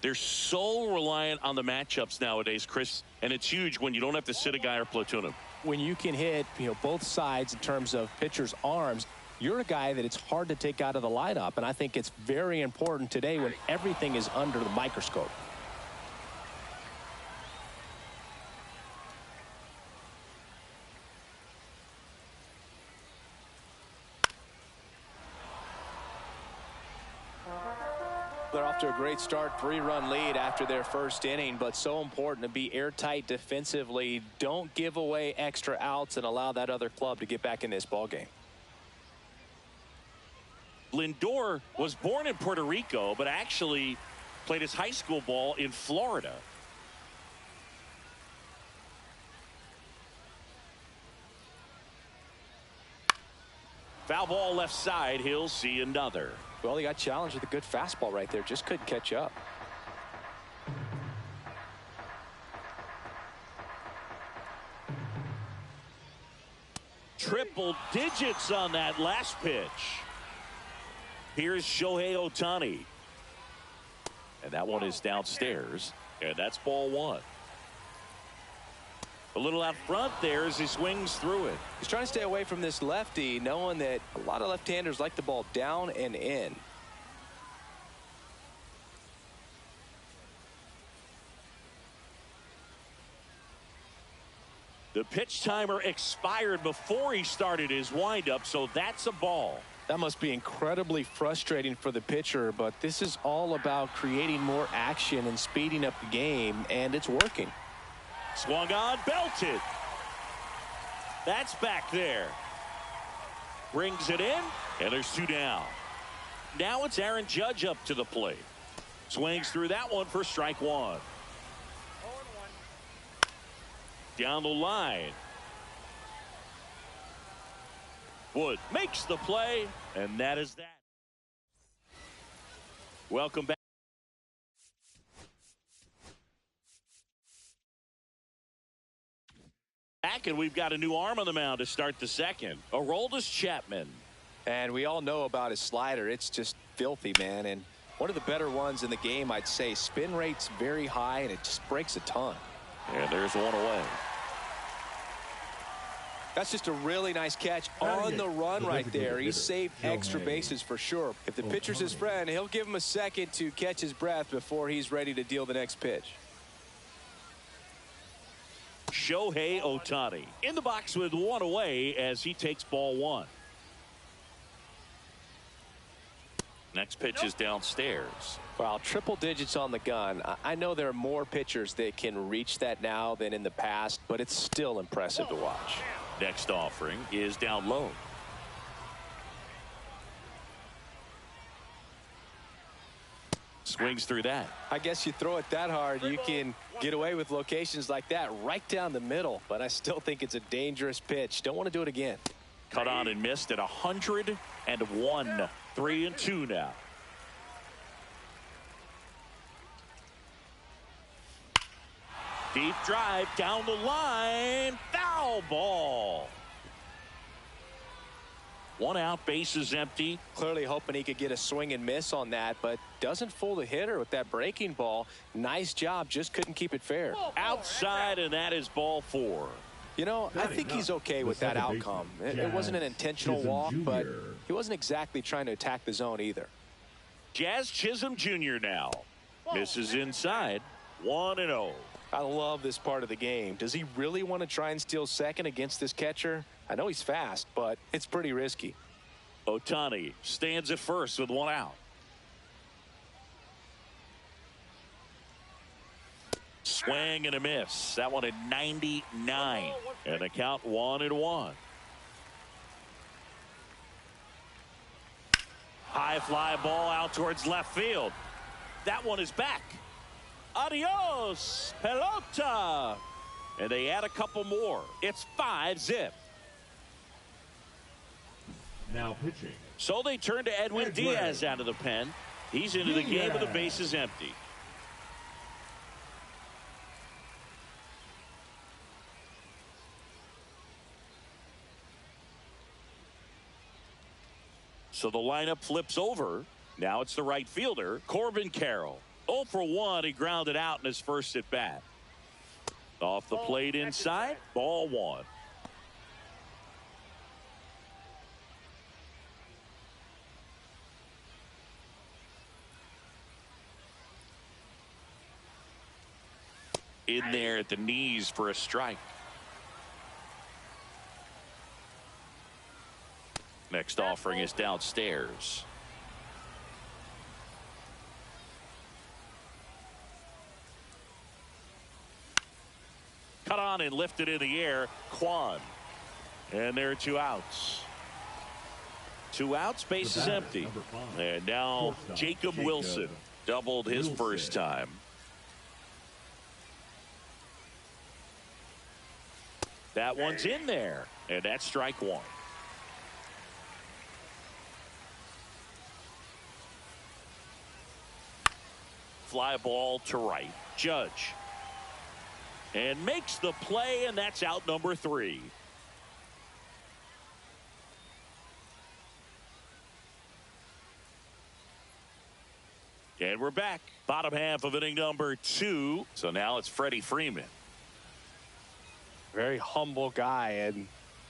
Speaker 1: They're so reliant on the matchups nowadays, Chris, and it's huge when you don't have to sit a guy or platoon him.
Speaker 3: When you can hit, both sides in terms of pitchers' arms, you're a guy that it's hard to take out of the lineup, and I think it's very important today when everything is under the microscope. They're off to a great start, 3-run lead after their first inning, but so important to be airtight defensively. Don't give away extra outs and allow that other club to get back in this ball game.
Speaker 1: Lindor was born in Puerto Rico, but actually played his high school ball in Florida. Foul ball left side. He'll see another.
Speaker 3: Well, he got challenged with a good fastball right there. Just couldn't catch up.
Speaker 1: Triple digits on that last pitch. Here's Shohei Ohtani. And that one is downstairs. And that's ball one. A little out front there as he swings through it.
Speaker 3: He's trying to stay away from this lefty, knowing that a lot of left-handers like the ball down and in.
Speaker 1: The pitch timer expired before he started his windup, so that's a ball.
Speaker 3: That must be incredibly frustrating for the pitcher, but this is all about creating more action and speeding up the game, and it's working.
Speaker 1: Swung on, belted. That's back there. Brings it in, and there's two down. Now it's Aaron Judge up to the plate. Swings through that one for strike one. Down the line. Wood makes the play, and that is that. Welcome back. And we've got a new arm on the mound to start the second. Aroldis Chapman.
Speaker 3: And we all know about his slider. It's just filthy, man. And one of the better ones in the game, I'd say. Spin rate's very high, and it just breaks a ton.
Speaker 1: And there's one away.
Speaker 3: That's just a really nice catch on the run right there. He saved extra bases for sure. If the pitcher's his friend, he'll give him a second to catch his breath before he's ready to deal the next pitch.
Speaker 1: Shohei Ohtani in the box with one away as he takes ball one. Next pitch is downstairs.
Speaker 3: Wow, triple digits on the gun. I know there are more pitchers that can reach that now than in the past, but it's still impressive to watch.
Speaker 1: Next offering is down low. Swings through that.
Speaker 3: I guess you throw it that hard, you can get away with locations like that right down the middle, but I still think it's a dangerous pitch. Don't want to do it again.
Speaker 1: Cut on and missed at 101. 3-2 now. Deep drive down the line. Foul ball. One out, base is empty.
Speaker 3: Clearly hoping he could get a swing and miss on that, but doesn't fool the hitter with that breaking ball. Nice job, just couldn't keep it fair.
Speaker 1: Outside, and that is ball four.
Speaker 3: You know, I think he's okay with that outcome. It wasn't an intentional walk, but he wasn't exactly trying to attack the zone either.
Speaker 1: Jazz Chisholm Jr. now. Misses inside. 1-0.
Speaker 3: I love this part of the game. Does he really want to try and steal second against this catcher? I know he's fast, but it's pretty risky.
Speaker 1: Ohtani stands at first with one out. Swing and a miss. That one at 99. And the count 1-1. High fly ball out towards left field. That one is back. Adios, pelota. And they add a couple more. It's 5-zip.
Speaker 2: Now pitching.
Speaker 1: So they turn to Edwin Diaz out of the pen. He's into the game with the bases empty. So the lineup flips over. Now it's the right fielder, Corbin Carroll. 0 for 1. He grounded out in his first at bat. Off the plate inside, ball 1. In there at the knees for a strike. Next offering is downstairs. Cut on and lifted in the air. Kwan. And there are 2 outs. 2 outs, base is empty. And now Jacob Wilson doubled his first time. That one's in there. And that's strike 1. Fly ball to right. Judge. And makes the play, and that's out number 3. And we're back. Bottom half of inning number 2. So now it's Freddie Freeman.
Speaker 3: Very humble guy, and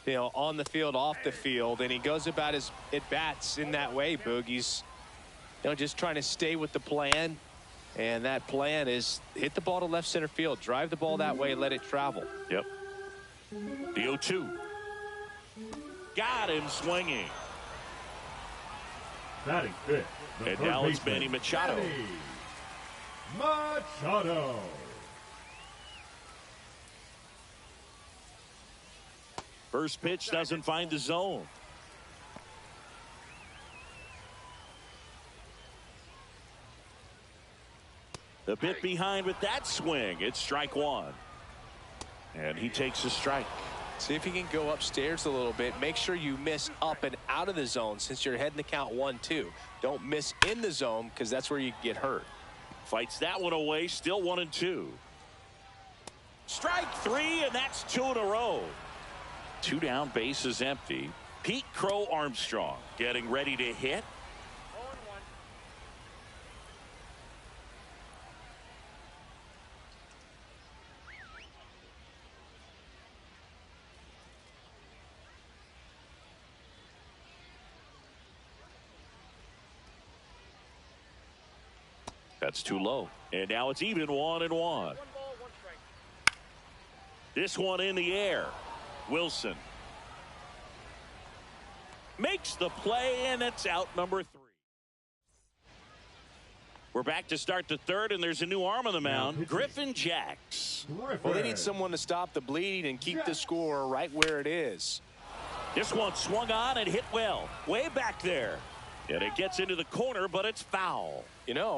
Speaker 3: on the field, off the field, and he goes about his at-bats in that way, Boog. He's just trying to stay with the plan, and that plan is hit the ball to left center field, drive the ball that way, let it travel.
Speaker 1: Yep. The 0-2. Got him swinging.
Speaker 2: Batting fifth.
Speaker 1: And now it's Manny Machado.
Speaker 2: Machado.
Speaker 1: First pitch doesn't find the zone. The bit behind with that swing. It's strike 1. And he takes a strike.
Speaker 3: See if he can go upstairs a little bit. Make sure you miss up and out of the zone since you're heading the count 1-2. Don't miss in the zone because that's where you get hurt.
Speaker 1: Fights that one away. Still 1-2. Strike 3, and that's 2 in a row. 2 down, bases empty. Pete Crow Armstrong getting ready to hit.
Speaker 4: 0-1.
Speaker 1: That's too low. And now it's even 1-1.
Speaker 4: 1 ball, 1 strike.
Speaker 1: This one in the air. Wilson makes the play, and it's out number 3. We're back to start the 3rd, and there's a new arm on the mound. Griffin Jacks.
Speaker 3: Well, they need someone to stop the bleed and keep the score right where it is.
Speaker 1: This one swung on and hit well. Way back there. And it gets into the corner, but it's foul.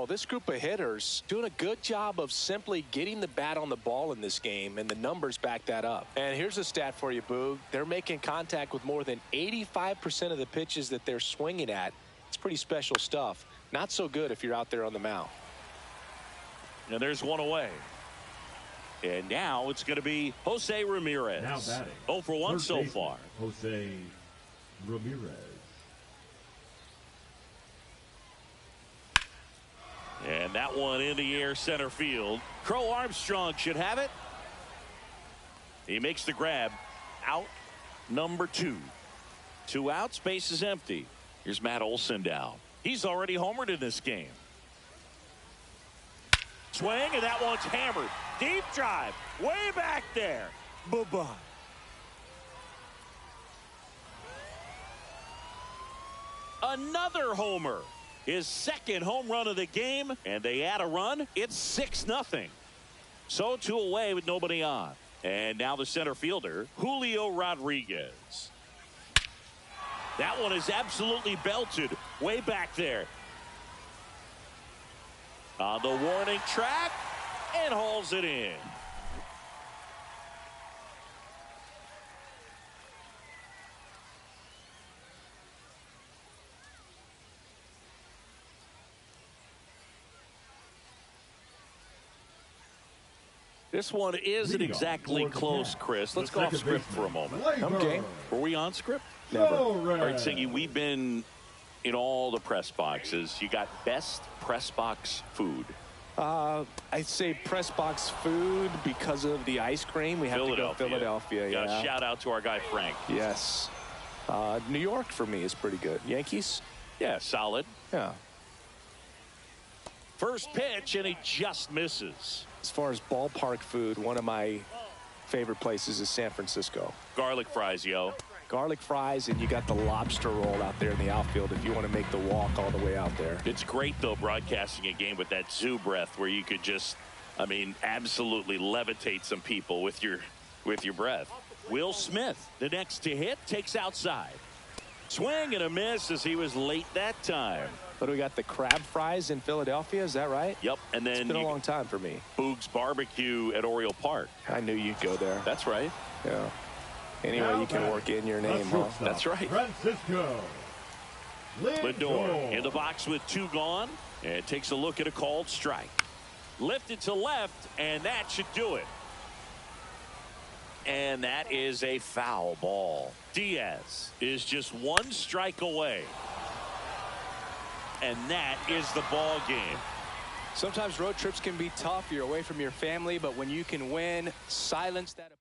Speaker 3: This group of hitters doing a good job of simply getting the bat on the ball in this game, and the numbers back that up. And here's a stat for you, Boog. They're making contact with more than 85% of the pitches that they're swinging at. It's pretty special stuff. Not so good if you're out there on the mound.
Speaker 1: And there's one away. And now it's going to be Jose Ramirez.
Speaker 2: Now batting.
Speaker 1: 0 for 1 so far.
Speaker 2: Jose Ramirez.
Speaker 1: And that one in the air center field. Crow Armstrong should have it. He makes the grab. Out number 2. 2 outs, base is empty. Here's Matt Olson down. He's already homered in this game. Swing, and that one's hammered. Deep drive. Way back there. Bye-bye. Another homer. His 2nd home run of the game, and they add a run. It's 6-0. So 2 away with nobody on. And now the center fielder, Julio Rodriguez. That one is absolutely belted way back there. On the warning track, and hauls it in. This one isn't exactly close, Chris. Let's go off script for a moment.
Speaker 3: Okay.
Speaker 1: Were we on script?
Speaker 3: Never.
Speaker 1: All right, Siggy, we've been in all the press boxes. You got best press box food.
Speaker 3: I'd say press box food because of the ice cream. We have to go Philadelphia. Yeah.
Speaker 1: Shout out to our guy Frank.
Speaker 3: Yes. New York for me is pretty good. Yankees?
Speaker 1: Yeah, solid.
Speaker 3: Yeah.
Speaker 1: First pitch, and he just misses.
Speaker 3: As far as ballpark food, one of my favorite places is San Francisco.
Speaker 1: Garlic fries, yo.
Speaker 3: Garlic fries, and you got the lobster roll out there in the outfield if you want to make the walk all the way out there.
Speaker 1: It's great, though, broadcasting a game with that zoo breath where you could just, I mean, absolutely levitate some people with your breath. Will Smith, the next to hit, takes outside. Swing and a miss as he was late that time.
Speaker 3: But we got the crab fries in Philadelphia, is that right?
Speaker 1: Yep, and then
Speaker 3: it's been a long time for me.
Speaker 1: Boog's Barbecue at Oriole Park.
Speaker 3: I knew you'd go there.
Speaker 1: That's right.
Speaker 3: Yeah. Anyway, you can work in your name, huh?
Speaker 1: That's right.
Speaker 2: Francisco
Speaker 1: Lindor in the box with 2 gone, and takes a look at a called strike. Lifted to left, and that should do it. And that is a foul ball. Diaz is just 1 strike away. And that is the ball game.
Speaker 3: Sometimes road trips can be tough. You're away from your family, but when you can win, silence that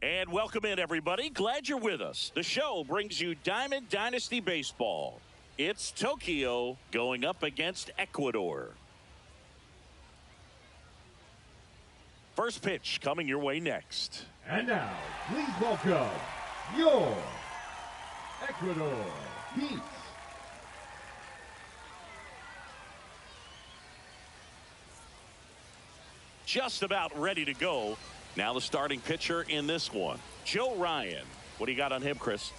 Speaker 1: And welcome in, everybody. Glad you're with us. The show brings you Diamond Dynasty Baseball. It's Tokyo going up against Ecuador. First pitch coming your way next.
Speaker 2: And now, please welcome your Ecuador Heat.
Speaker 1: Just about ready to go. Now the starting pitcher in this one, Joe Ryan. What do you got on him, Chris?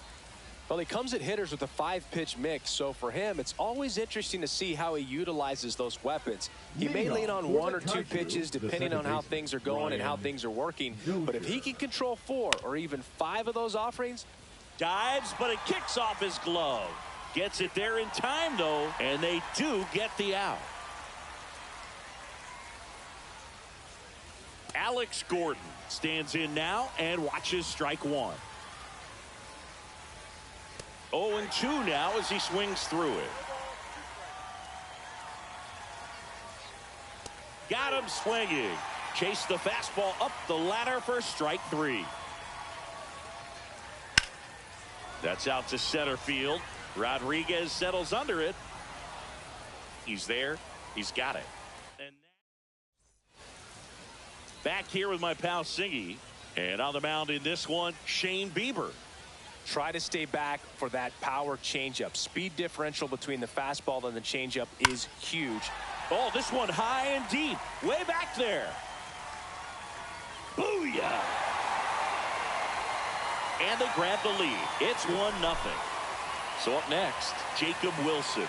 Speaker 3: Well, he comes at hitters with a 5-pitch mix, so for him, it's always interesting to see how he utilizes those weapons. He may lean on 1 or 2 pitches depending on how things are going and how things are working, but if he can control 4 or even 5 of those offerings.
Speaker 1: Dives, but it kicks off his glove. Gets it there in time, though, and they do get the out. Alex Gordon stands in now and watches strike 1. 0-2 now as he swings through it. Got him swinging. Chase the fastball up the ladder for strike 3. That's out to center field. Rodriguez settles under it. He's there. He's got it. And back here with my pal Singy. And on the mound in this one, Shane Bieber.
Speaker 3: Try to stay back for that power changeup. Speed differential between the fastball and the changeup is huge.
Speaker 1: Oh, this one high and deep. Way back there. Booyah! And they grab the lead. It's 1-0. So up next, Jacob Wilson.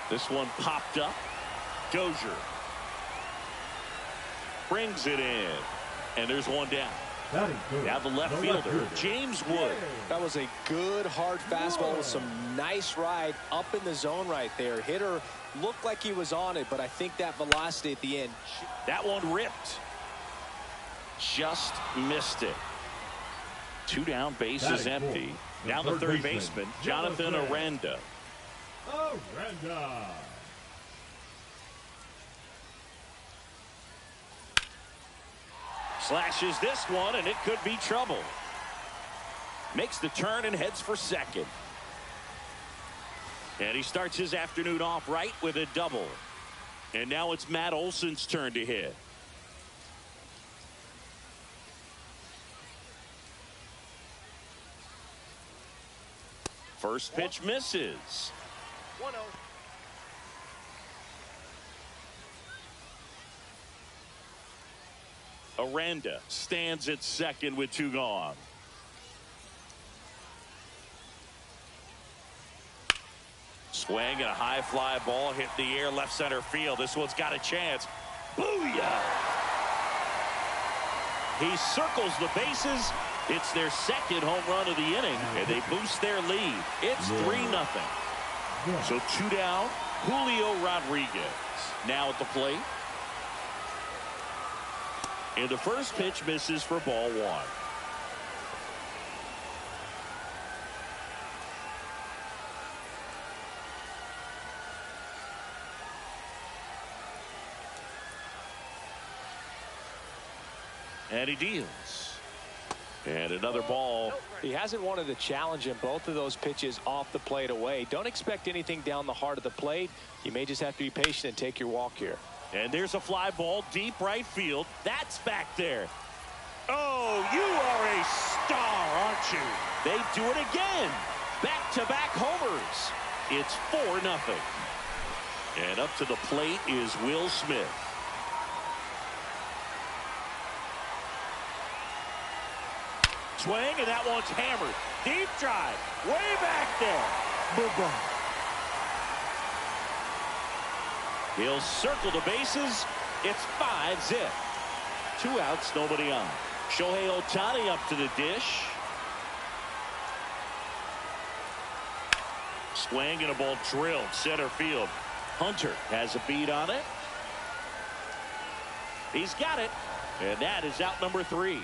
Speaker 1: This one popped up. Dozier brings it in. And there's one down. Now the left fielder, James Wood.
Speaker 3: That was a good hard fastball with some nice ride up in the zone right there. Hitter looked like he was on it, but I think that velocity at the end.
Speaker 1: That one ripped. Just missed it. 2 down, bases empty. Now the third baseman, Jonathan Aranda. Slashes this one, and it could be trouble. Makes the turn and heads for second. And he starts his afternoon off right with a double. And now it's Matt Olson's turn to hit. First pitch misses.
Speaker 4: 1-0.
Speaker 1: Aranda stands at second with 2 gone. Swing and a high fly ball hit the air left center field. This one's got a chance. Booyah! He circles the bases. It's their second home run of the inning, and they boost their lead. It's 3-0. So 2 down. Julio Rodriguez now at the plate. And the first pitch misses for ball 1. And he deals. And another ball.
Speaker 3: He hasn't wanted a challenge in both of those pitches off the plate away. Don't expect anything down the heart of the plate. You may just have to be patient and take your walk here. And
Speaker 1: there's a fly ball deep right field. That's back there. Oh, you are a star, aren't you? They do it again. Back-to-back homers. It's 4-0. And up to the plate is Will Smith. Swing, and that one's hammered. Deep drive. Way back there. Bye-bye. He'll circle the bases. It's 5-zip. 2 outs, nobody on. Shohei Ohtani up to the dish. Swing and a ball drilled center field. Hunter has a beat on it. He's got it. And that is out number 3.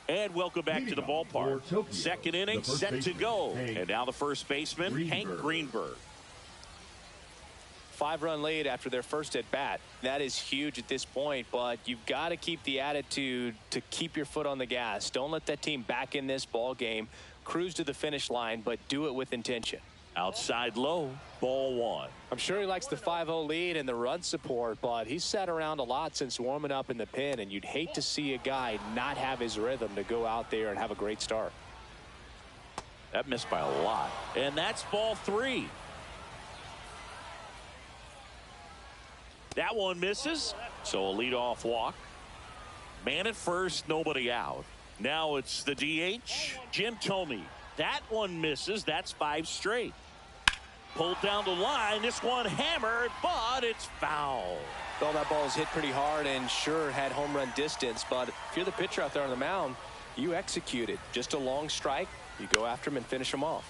Speaker 1: And welcome back to the ballpark. Second inning set to go. And now the first baseman, Hank Greenberg.
Speaker 3: 5-run lead after their first at bat. That is huge at this point, but you've got to keep the attitude to keep your foot on the gas. Don't let that team back in this ball game. Cruise to the finish line, but do it with intention.
Speaker 1: Outside low, ball one.
Speaker 3: I'm sure he likes the 5-0 lead and the run support, but he's sat around a lot since warming up in the pen, and you'd hate to see a guy not have his rhythm to go out there and have a great start.
Speaker 1: That missed by a lot. And that's ball three. That one misses, so a leadoff walk. Man at first, nobody out. Now it's the DH, Jim Thome. That one misses. That's 5 straight. Pulled down the line. This one hammered, but it's foul.
Speaker 3: Well, that ball is hit pretty hard and sure had home run distance, but if you're the pitcher out there on the mound, you execute it. Just a long strike. You go after him and finish him off.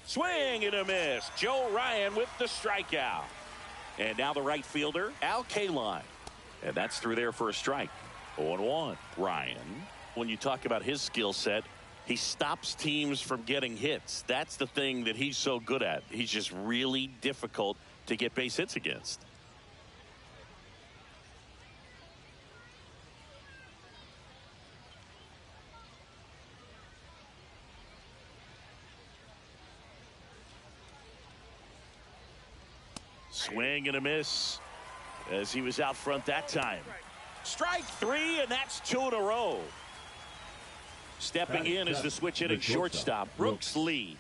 Speaker 1: Swing and a miss. Joe Ryan with the strikeout. And now the right fielder, Al Kaline. And that's through there for a strike. 0-1. Ryan, when you talk about his skill set, he stops teams from getting hits. That's the thing that he's so good at. He's just really difficult to get base hits against. Swing and a miss as he was out front that time. Strike 3, and that's 2 in a row. Stepping in is the switch hitting shortstop, Brooks Lee.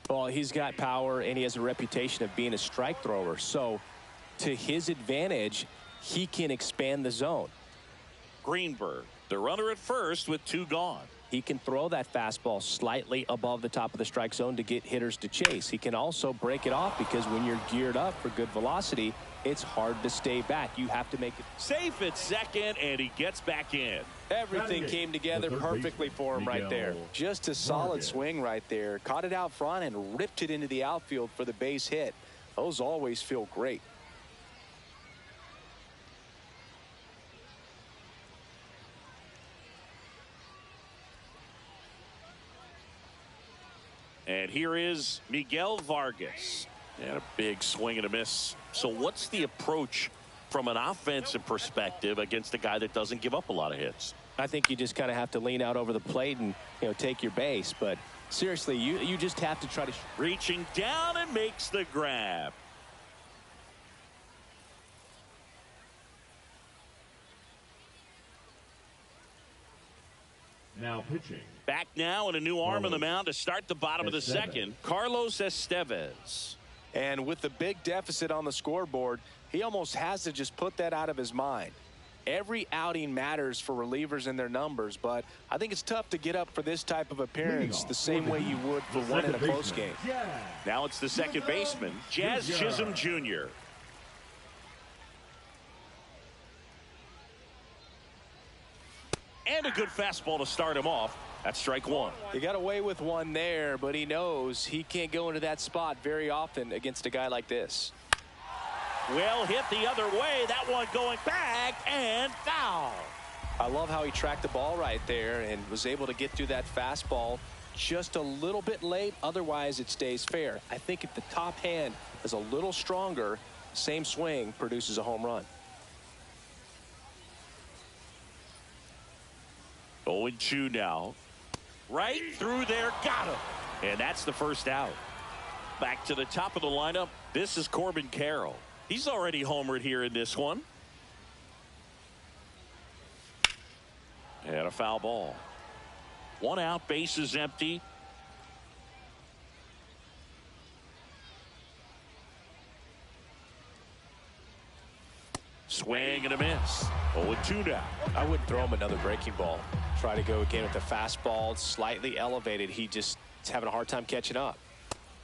Speaker 3: Well, he's got power, and he has a reputation of being a strike thrower. So, to his advantage, he can expand the zone.
Speaker 1: Greenberg, the runner at first with 2 gone.
Speaker 3: He can throw that fastball slightly above the top of the strike zone to get hitters to chase. He can also break it off because when you're geared up for good velocity, it's hard to stay back. You have to make it
Speaker 1: safe at second, and he gets back in.
Speaker 3: Everything came together perfectly for him right there. Just a solid swing right there. Caught it out front and ripped it into the outfield for the base hit. Those always feel great.
Speaker 1: And here is Miguel Vargas. And a big swing and a miss. So what's the approach from an offensive perspective against a guy that doesn't give up a lot of hits?
Speaker 3: I think you just kind of have to lean out over the plate and, take your base. But seriously, you just have to try to.
Speaker 1: Reaching down and makes the grab.
Speaker 2: Now pitching.
Speaker 1: Back now and a new arm on the mound to start the bottom of the second. Carlos Estevez.
Speaker 3: And with the big deficit on the scoreboard, he almost has to just put that out of his mind. Every outing matters for relievers and their numbers, but I think it's tough to get up for this type of appearance the same way you would for one in a close game.
Speaker 1: Now it's the second baseman, Jazz Chisholm Jr. And a good fastball to start him off. That's strike 1.
Speaker 3: He got away with one there, but he knows he can't go into that spot very often against a guy like this.
Speaker 1: Well hit the other way. That one going back and foul.
Speaker 3: I love how he tracked the ball right there and was able to get through that fastball just a little bit late. Otherwise, it stays fair. I think if the top hand is a little stronger, same swing produces a home run.
Speaker 1: 0-2 now. Right through there, got him. And that's the first out. Back to the top of the lineup. This is Corbin Carroll. He's already homered here in this one. And a foul ball. 1 out, base is empty. Swing and a miss. 0-2 now.
Speaker 3: I wouldn't throw him another breaking ball. Try to go again with the fastball, slightly elevated. He just is having a hard time catching up.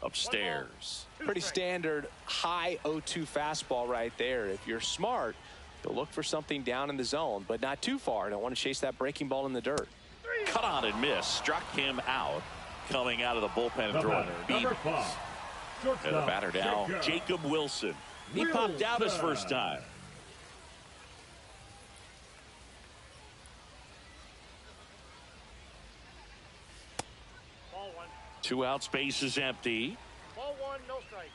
Speaker 1: Upstairs.
Speaker 3: Pretty standard high 0-2 fastball right there. If you're smart, He'll look for something down in the zone, but not too far. Don't want to chase that breaking ball in the dirt.
Speaker 1: Cut on and miss. Struck him out. Coming out of the bullpen and throwing
Speaker 2: Number 5.
Speaker 1: And the batter now, Jacob Wilson. He popped out his first time.
Speaker 4: Ball 1.
Speaker 1: 2 outs, base is empty.
Speaker 4: Ball 1, no strike.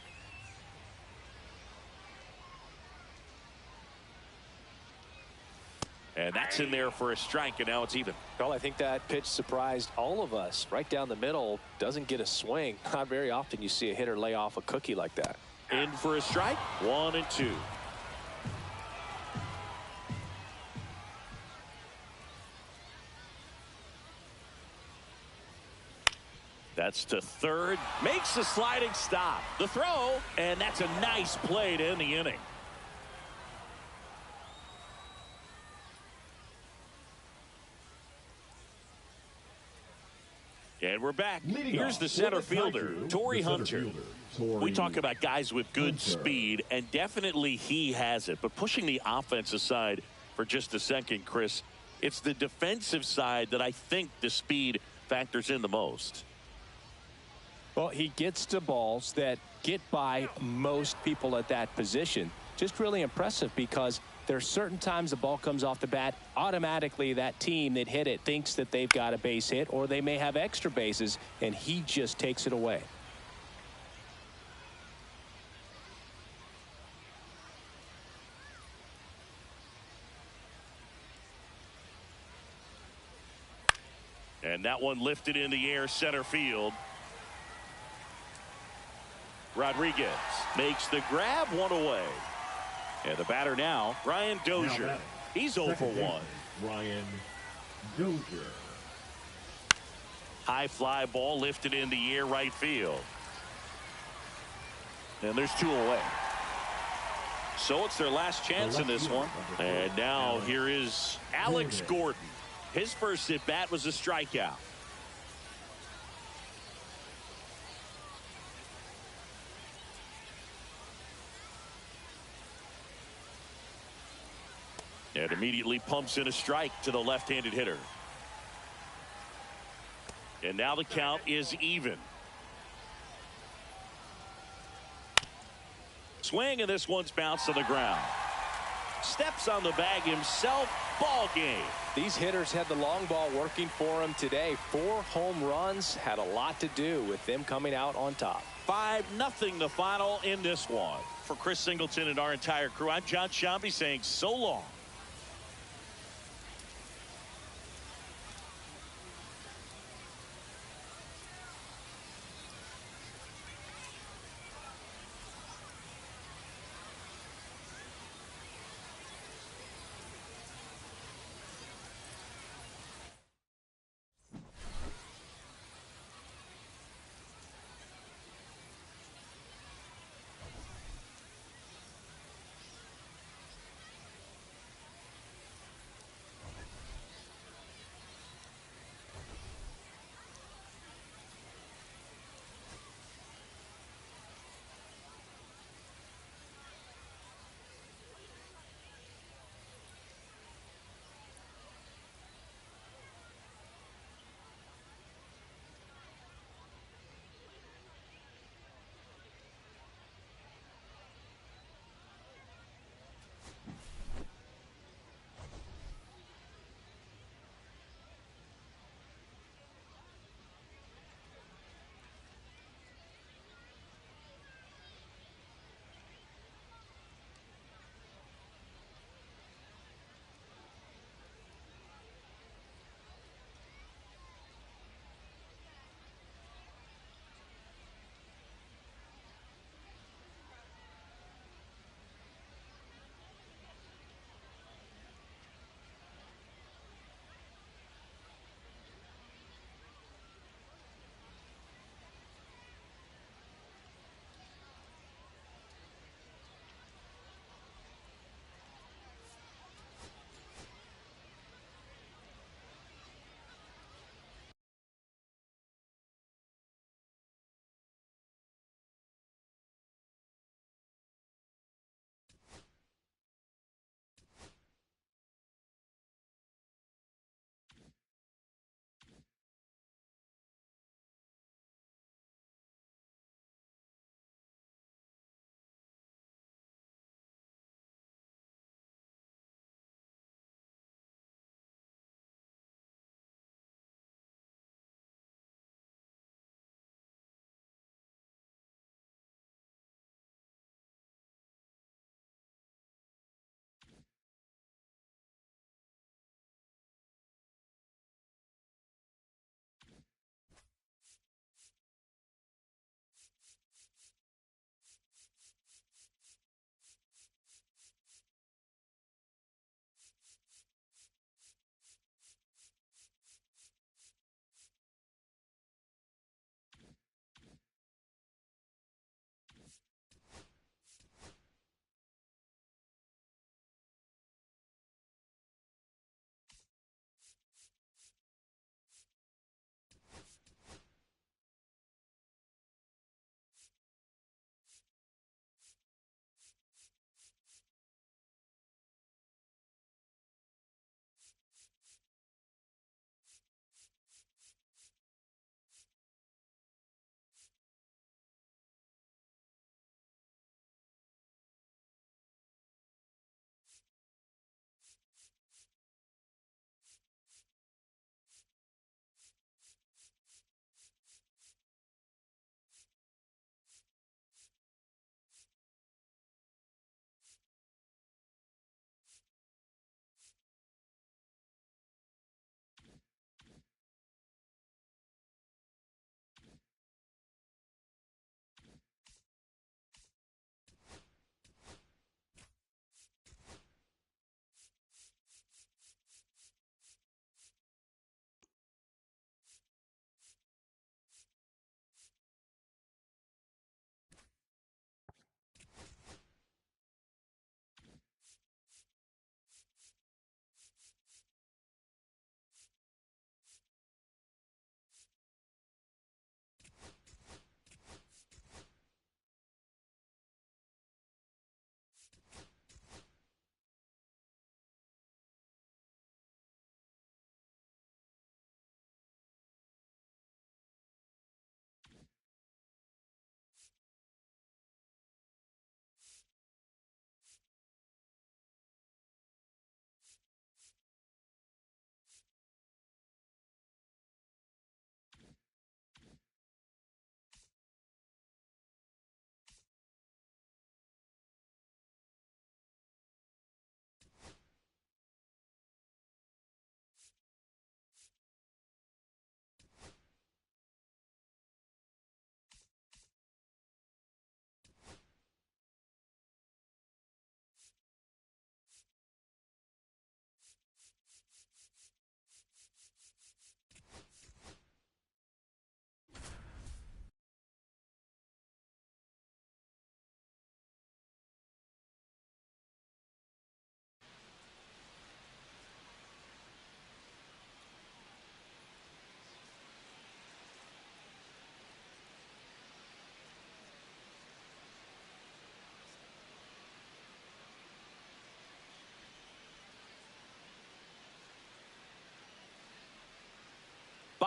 Speaker 1: And that's in there for a strike, and now it's even.
Speaker 3: Well, I think that pitch surprised all of us. Right down the middle, doesn't get a swing. Not very often you see a hitter lay off a cookie like that.
Speaker 1: In for a strike, 1-2. That's to third. Makes the sliding stop. The throw, and that's a nice play to end the inning. And we're back. Here's the center fielder, Torrey Hunter. We talk about guys with good speed, and definitely he has it. But pushing the offense aside for just a second, Chris, it's the defensive side that I think the speed factors in the most.
Speaker 3: Well, he gets to balls that get by most people at that position. Just really impressive because there are certain times the ball comes off the bat, automatically that team that hit it thinks that they've got a base hit, or they may have extra bases, and he just takes it away.
Speaker 1: And that one lifted in the air, center field. Rodriguez makes the grab, 1 away. And the batter now, Ryan Dozier. He's 0 for 1.
Speaker 2: Ryan Dozier.
Speaker 1: High fly ball lifted in the air, right field. And there's 2 away. So it's their last chance in this one. And now here is Alex Gordon. His first at bat was a strikeout. And immediately pumps in a strike to the left-handed hitter. And now the count is even. Swing, and this one's bounced to the ground. Steps on the bag himself. Ball game.
Speaker 3: These hitters had the long ball working for them today. 4 home runs had a lot to do with them coming out on top.
Speaker 1: 5-0 the final in this one. For Chris Singleton and our entire crew, I'm John Shambi saying so long.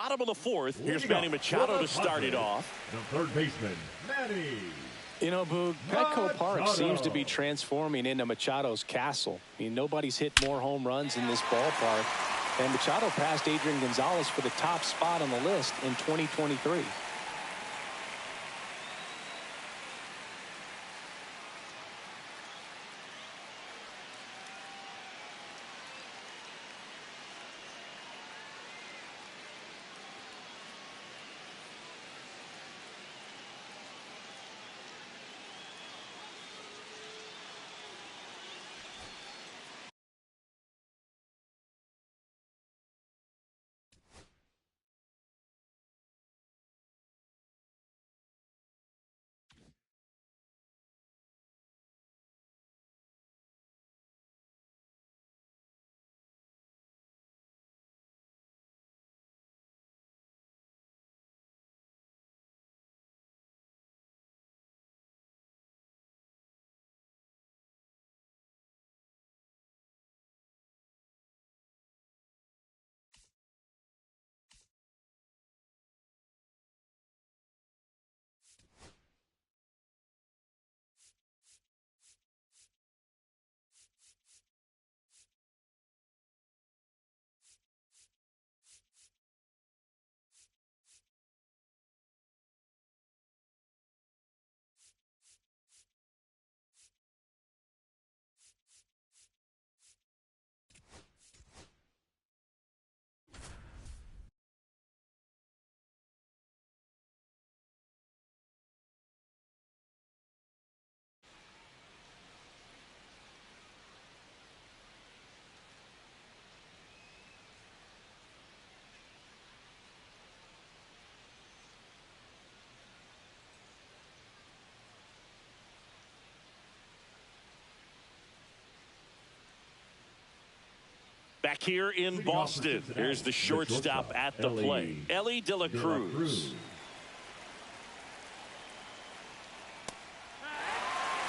Speaker 1: Bottom of the fourth. Here's
Speaker 2: Leading
Speaker 1: Manny
Speaker 2: up
Speaker 1: Machado
Speaker 2: for
Speaker 1: to
Speaker 2: the
Speaker 1: start it
Speaker 2: Padres,
Speaker 1: off.
Speaker 2: the third baseman, Manny.
Speaker 3: You know, Boog, Petco Park
Speaker 2: Machado.
Speaker 3: seems to be transforming into Machado's castle. I mean, nobody's hit more home runs in this ballpark. And Machado passed Adrian Gonzalez for the top spot on the list in 2023.
Speaker 1: Back here in Boston, here's the shortstop at the plate, Ellie De La Cruz.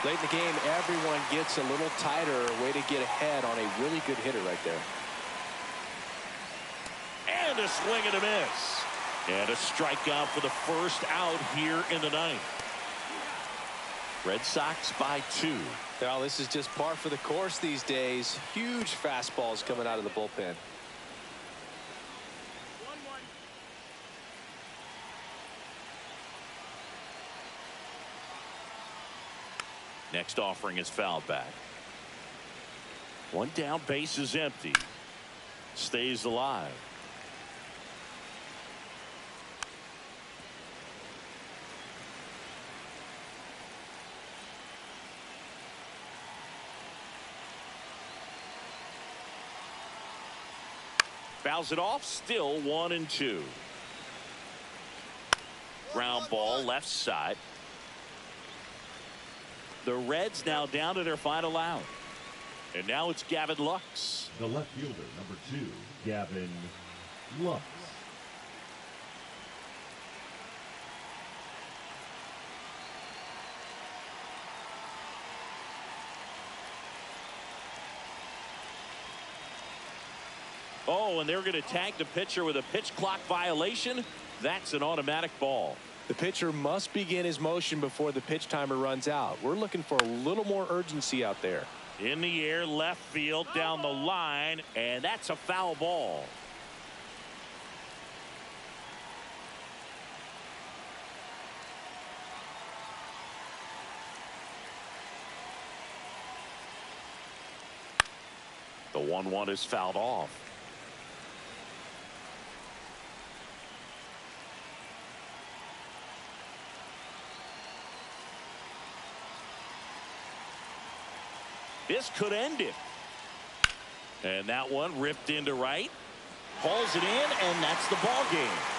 Speaker 3: Late in the game, everyone gets a little tighter. Way to get ahead on a really good hitter right there.
Speaker 1: And a swing and a miss. And a strikeout for the first out here in the ninth. Red Sox by 2.
Speaker 3: Well, this is just par for the course these days. Huge fastballs coming out of the bullpen.
Speaker 4: 1-1.
Speaker 1: Next offering is fouled back. One down, base is empty. Stays alive. Fouls it off, still 1-2. Ground ball left side. The Reds now down to their final out. And now it's Gavin Lux.
Speaker 2: The left fielder, number 2, Gavin Lux.
Speaker 1: Oh, and they're going to tag the pitcher with a pitch clock violation. That's an automatic ball.
Speaker 3: The pitcher must begin his motion before the pitch timer runs out. We're looking for a little more urgency out there.
Speaker 1: In the air, left field, down the line, and that's a foul ball. The 1-1 is fouled off. This could end it. And that one ripped into right. Hauls it in, and that's the ball game.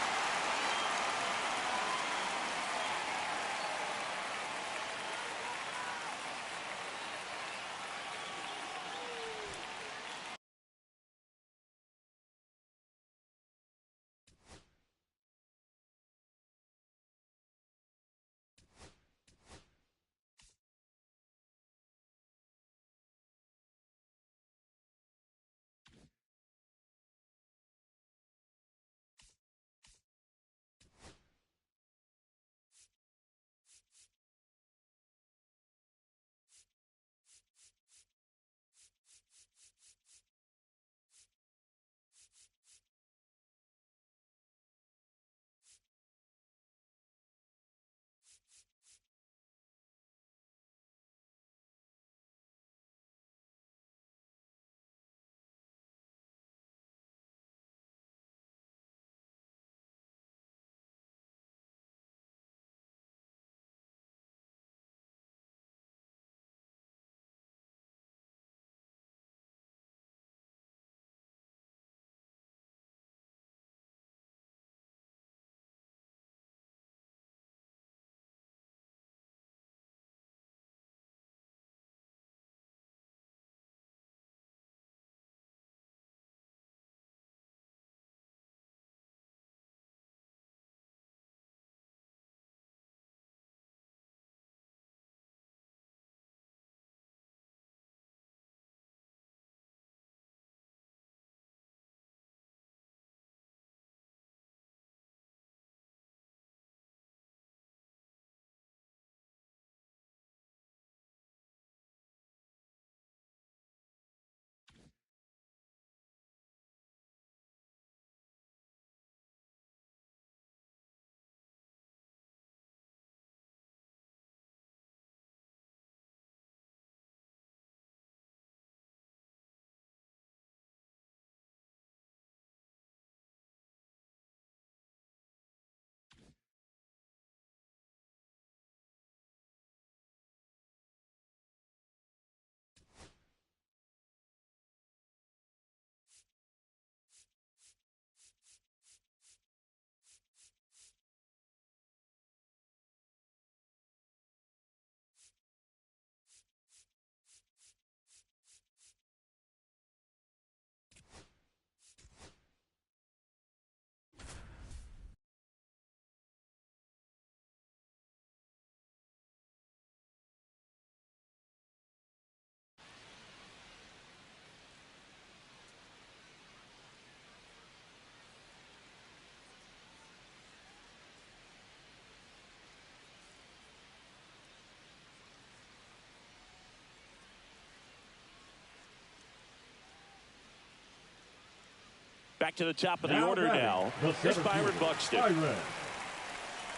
Speaker 1: Back to the top of the order now. Here's Byron Buxton.
Speaker 2: Byron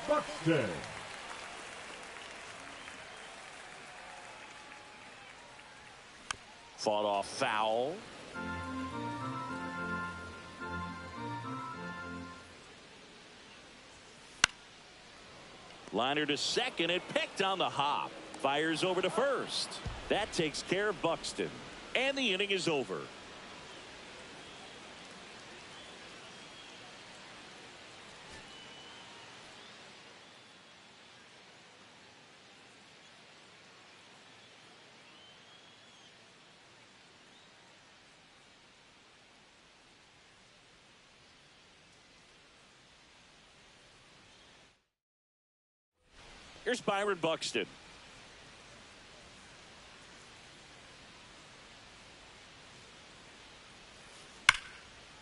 Speaker 2: Buxton.
Speaker 1: Fought off foul. Liner to second and picked on the hop. Fires over to first. That takes care of Buxton. And the inning is over. Here's Byron Buxton.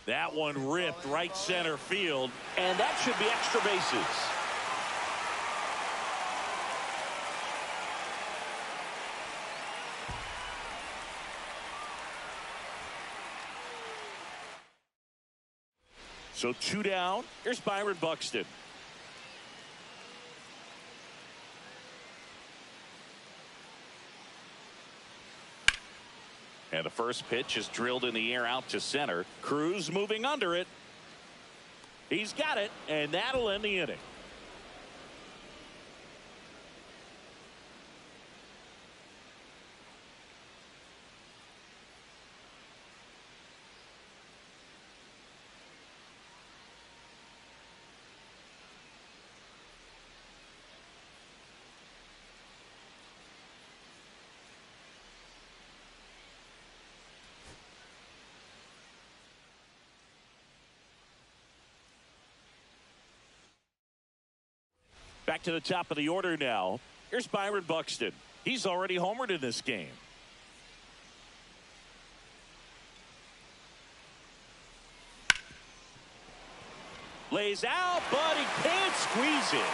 Speaker 1: That one ripped right center field, and that should be extra bases. So 2 down. Here's Byron Buxton. And the first pitch is drilled in the air out to center. Cruz moving under it. He's got it, and that'll end the inning. Back to the top of the order now. Here's Byron Buxton. He's already homered in this game. Lays out, but he can't squeeze it.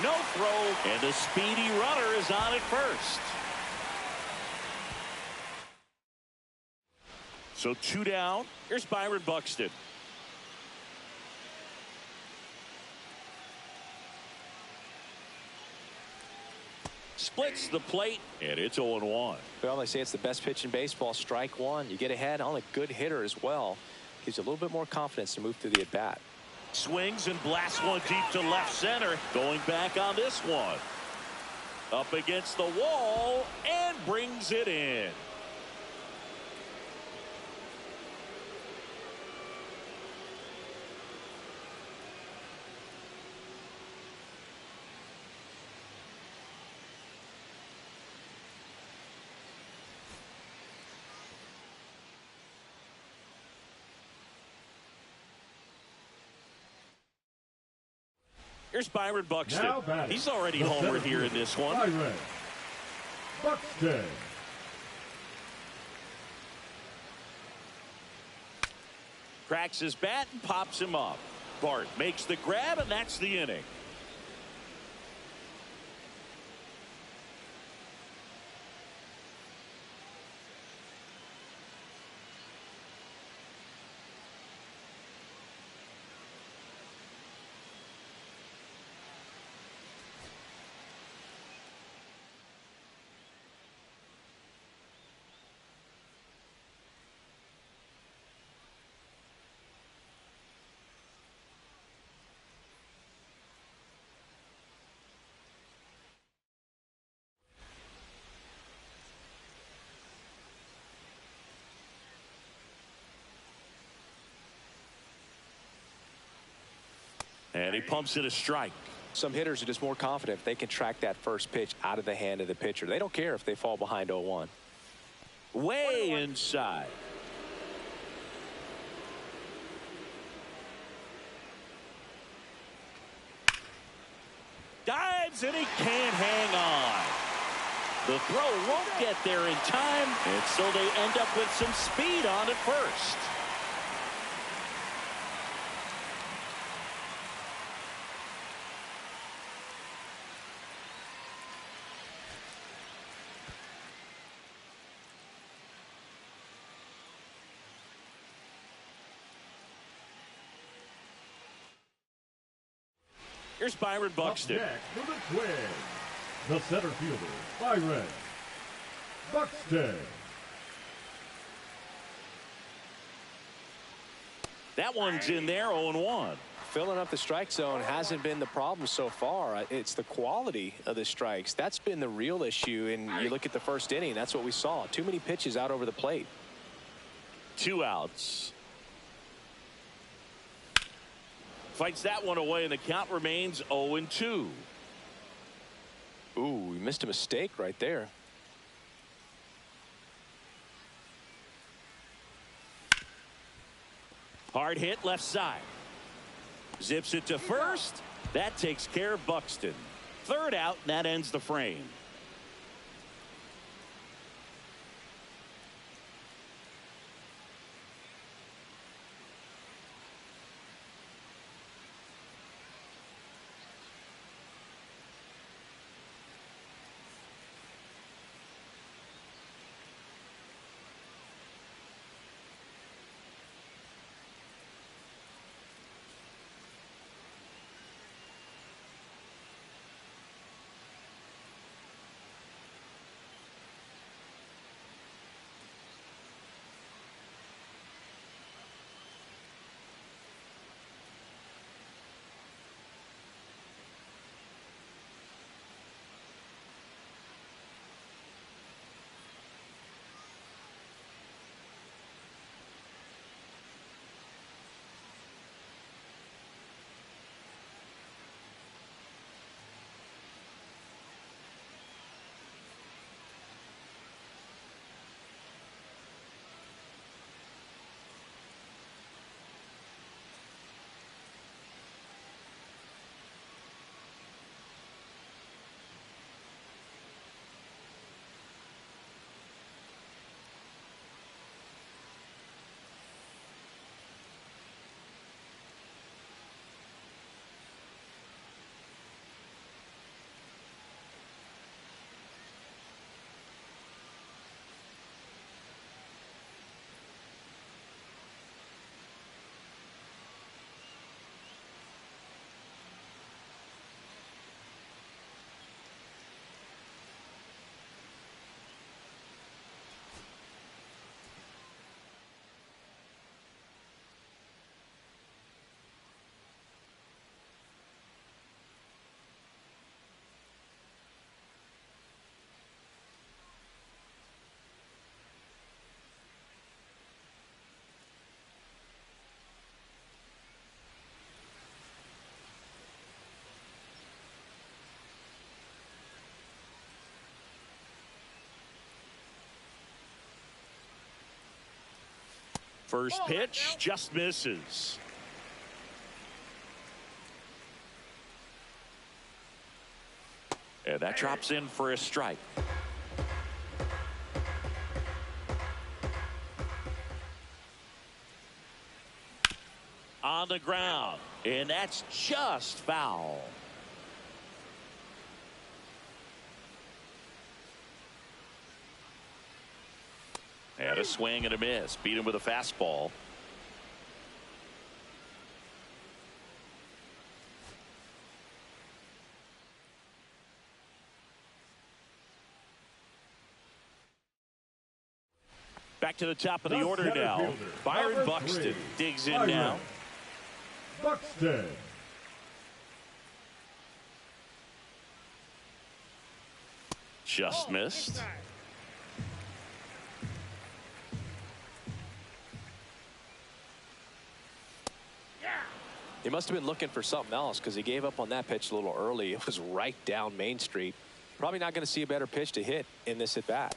Speaker 1: No throw, and the speedy runner is on at first. So 2 down. Here's Byron Buxton. Splits the plate, and it's 0-1.
Speaker 3: Well, they say it's the best pitch in baseball. Strike one. You get ahead on a good hitter as well. Gives you a little bit more confidence to move through the at-bat.
Speaker 1: Swings and blasts one deep to left center. Going back on this one. Up against the wall and brings it in. Here's Byron Buxton. He's already homered here in this one.
Speaker 2: Byron Buxton.
Speaker 1: Cracks his bat and pops him up. Bart makes the grab, and that's the inning. And he pumps it a strike.
Speaker 3: Some hitters are just more confident if they can track that first pitch out of the hand of the pitcher. They don't care if they fall behind 0-1.
Speaker 1: Way inside. Dives, and he can't hang on. The throw won't get there in time, and so they end up with some speed on at first. Here's Byron Buxton.
Speaker 2: Up next for the Twins, the center fielder, Byron Buxton.
Speaker 1: That one's in there, 0-1.
Speaker 3: Filling up the strike zone hasn't been the problem so far. It's the quality of the strikes. That's been the real issue. And you look at the first inning, that's what we saw. Too many pitches out over the plate.
Speaker 1: 2 outs. Fights that one away, and the count remains 0-2.
Speaker 3: Ooh, he missed a mistake right there.
Speaker 1: Hard hit left side. Zips it to first. That takes care of Buxton. 3rd out, and that ends the frame. First pitch just misses. And that drops in for a strike. On the ground, and that's just foul. And a swing and a miss. Beat him with a fastball. Back to the top of the order now. Byron Buxton digs in now.
Speaker 2: Buxton.
Speaker 1: Just missed.
Speaker 3: He must have been looking for something else because he gave up on that pitch a little early. It was right down Main Street. Probably not going to see a better pitch to hit in this at bat.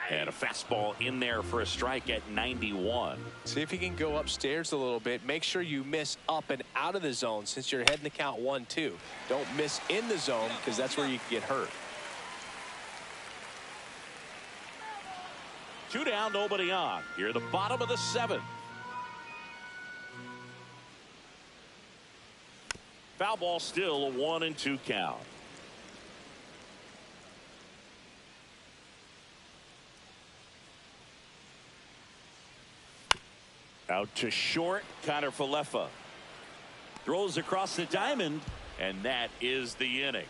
Speaker 1: And a fastball in there for a strike at 91.
Speaker 3: See if he can go upstairs a little bit. Make sure you miss up and out of the zone since you're heading the count 1-2. Don't miss in the zone because that's where you can get hurt.
Speaker 1: 2 down, nobody on. Here, the bottom of the 7th. Foul ball, still a 1-2 count. Out to short, Connor Falefa. Throws across the diamond. And that is the inning.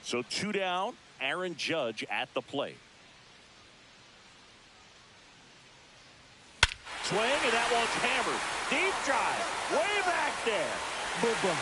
Speaker 1: So 2 down, Aaron Judge at the plate. Swing, and that one's hammered. Deep drive, way back there. Boom.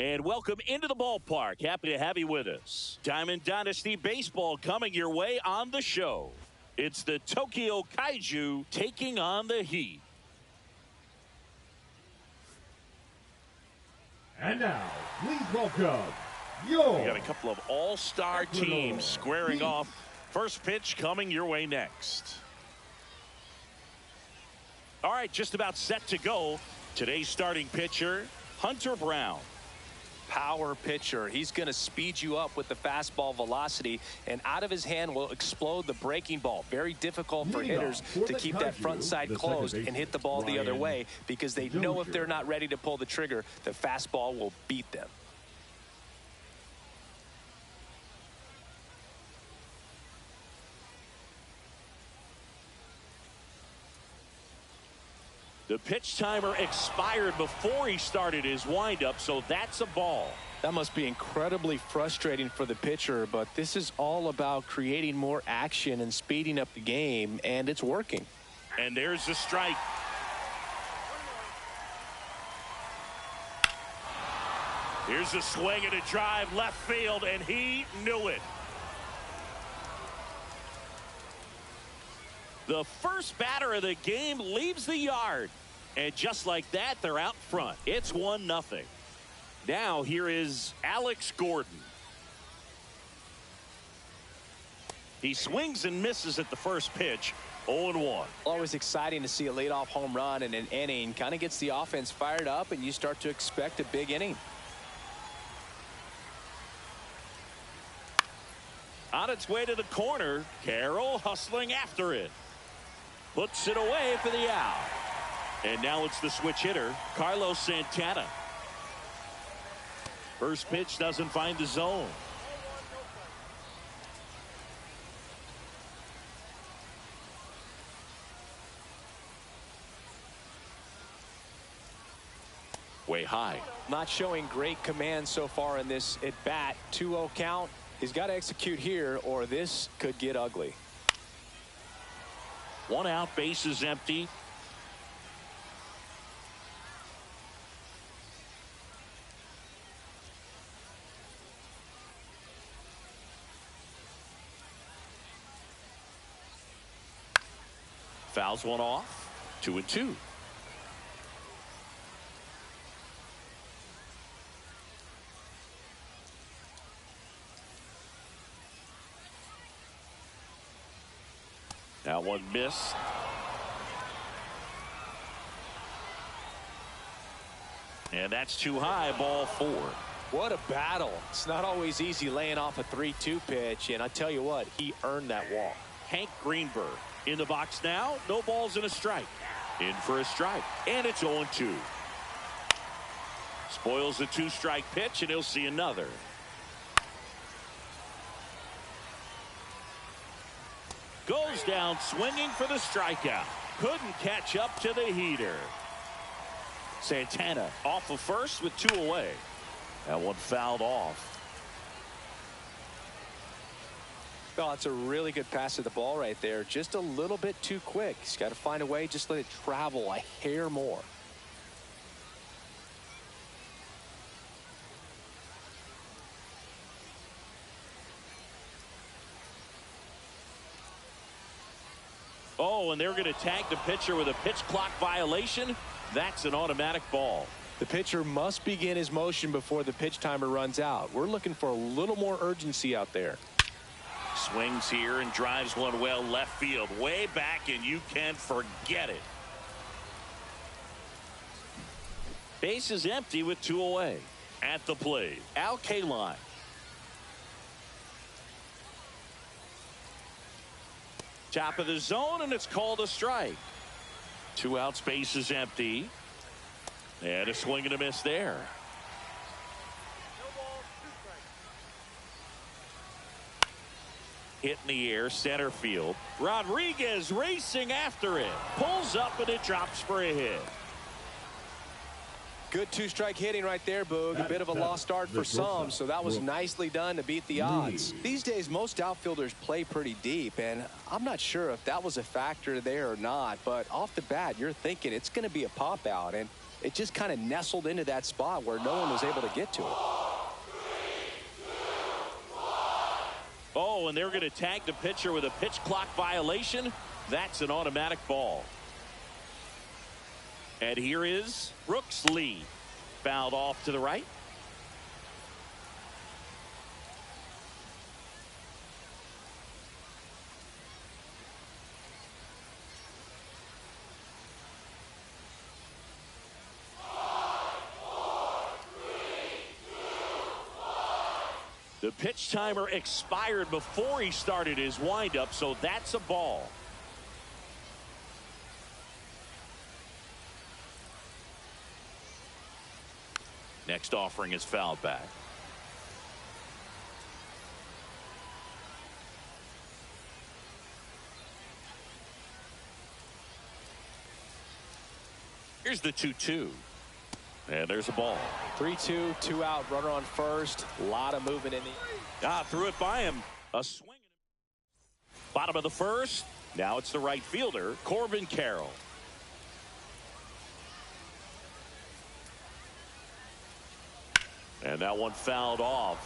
Speaker 1: And welcome into the ballpark. Happy to have you with us. Diamond Dynasty Baseball coming your way on the show. It's the Tokyo Kaiju taking on the Heat.
Speaker 2: And now, please welcome
Speaker 1: We got a couple of all-star teams squaring off. First pitch coming your way next. All right, just about set to go. Today's starting pitcher, Hunter Brown.
Speaker 3: Power pitcher. He's going to speed you up with the fastball velocity, and out of his hand will explode the breaking ball. Very difficult for hitters to keep that front side closed and hit the ball the other way, because they know if they're not ready to pull the trigger, the fastball will beat them.
Speaker 1: The pitch timer expired before he started his windup, so that's a ball.
Speaker 3: That must be incredibly frustrating for the pitcher, but this is all about creating more action and speeding up the game, and it's working.
Speaker 1: And there's the strike. Here's a swing and a drive left field, and he knew it. The first batter of the game leaves the yard. And just like that, they're out front. It's 1-0. Now here is Alex Gordon. He swings and misses at the first pitch. 0-1.
Speaker 3: Always exciting to see a leadoff home run in an inning. Kind of gets the offense fired up, and you start to expect a big inning.
Speaker 1: On its way to the corner, Carroll hustling after it. Puts it away for the out. And now it's the switch hitter, Carlos Santana. First pitch doesn't find the zone. Way high.
Speaker 3: Not showing great command so far in this at bat. 2-0 count. He's got to execute here, or this could get ugly.
Speaker 1: 1 out, bases empty. Fouls one off. 2-2. Now one missed. And that's too high, ball 4.
Speaker 3: What a battle. It's not always easy laying off a 3-2 pitch, and I tell you what, he earned that walk.
Speaker 1: Hank Greenberg in the box now. No balls and a strike. In for a strike. And it's 0-2. Spoils the 2-strike pitch, and he'll see another. Goes down swinging for the strikeout. Couldn't catch up to the heater. Santana off of first with 2 away. That one fouled off.
Speaker 3: Oh, it's a really good pass to the ball right there. Just a little bit too quick. He's got to find a way. Just let it travel a hair more.
Speaker 1: Oh, and they're going to tag the pitcher with a pitch clock violation. That's an automatic ball.
Speaker 3: The pitcher must begin his motion before the pitch timer runs out. We're looking for a little more urgency out there.
Speaker 1: Swings here and drives one well left field, way back, and you can't forget it. Base is empty with 2 away. At the plate, Al Kaline. Top of the zone, and it's called a strike. 2 outs, base is empty. And a swing and a miss there. Hit in the air, center field. Rodriguez racing after it. Pulls up, and it drops for a hit.
Speaker 3: Good 2-strike hitting right there, Boog. A bit of a lost start for some, so that was nicely done to beat the odds. These days, most outfielders play pretty deep, and I'm not sure if that was a factor there or not, but off the bat, you're thinking it's going to be a pop out, and it just kind of nestled into that spot where no one was able to get to it.
Speaker 1: Oh, and they're going to tag the pitcher with a pitch clock violation. That's an automatic ball. And here is Brooks Lee. Fouled off to the right. The pitch timer expired before he started his windup, so that's a ball. Next offering is fouled back. Here's the 2-2. And there's a ball.
Speaker 3: 3-2, 2 out, runner on first. A lot of movement in the.
Speaker 1: Threw it by him. A swing. Bottom of the first. Now it's the right fielder, Corbin Carroll. And that one fouled off.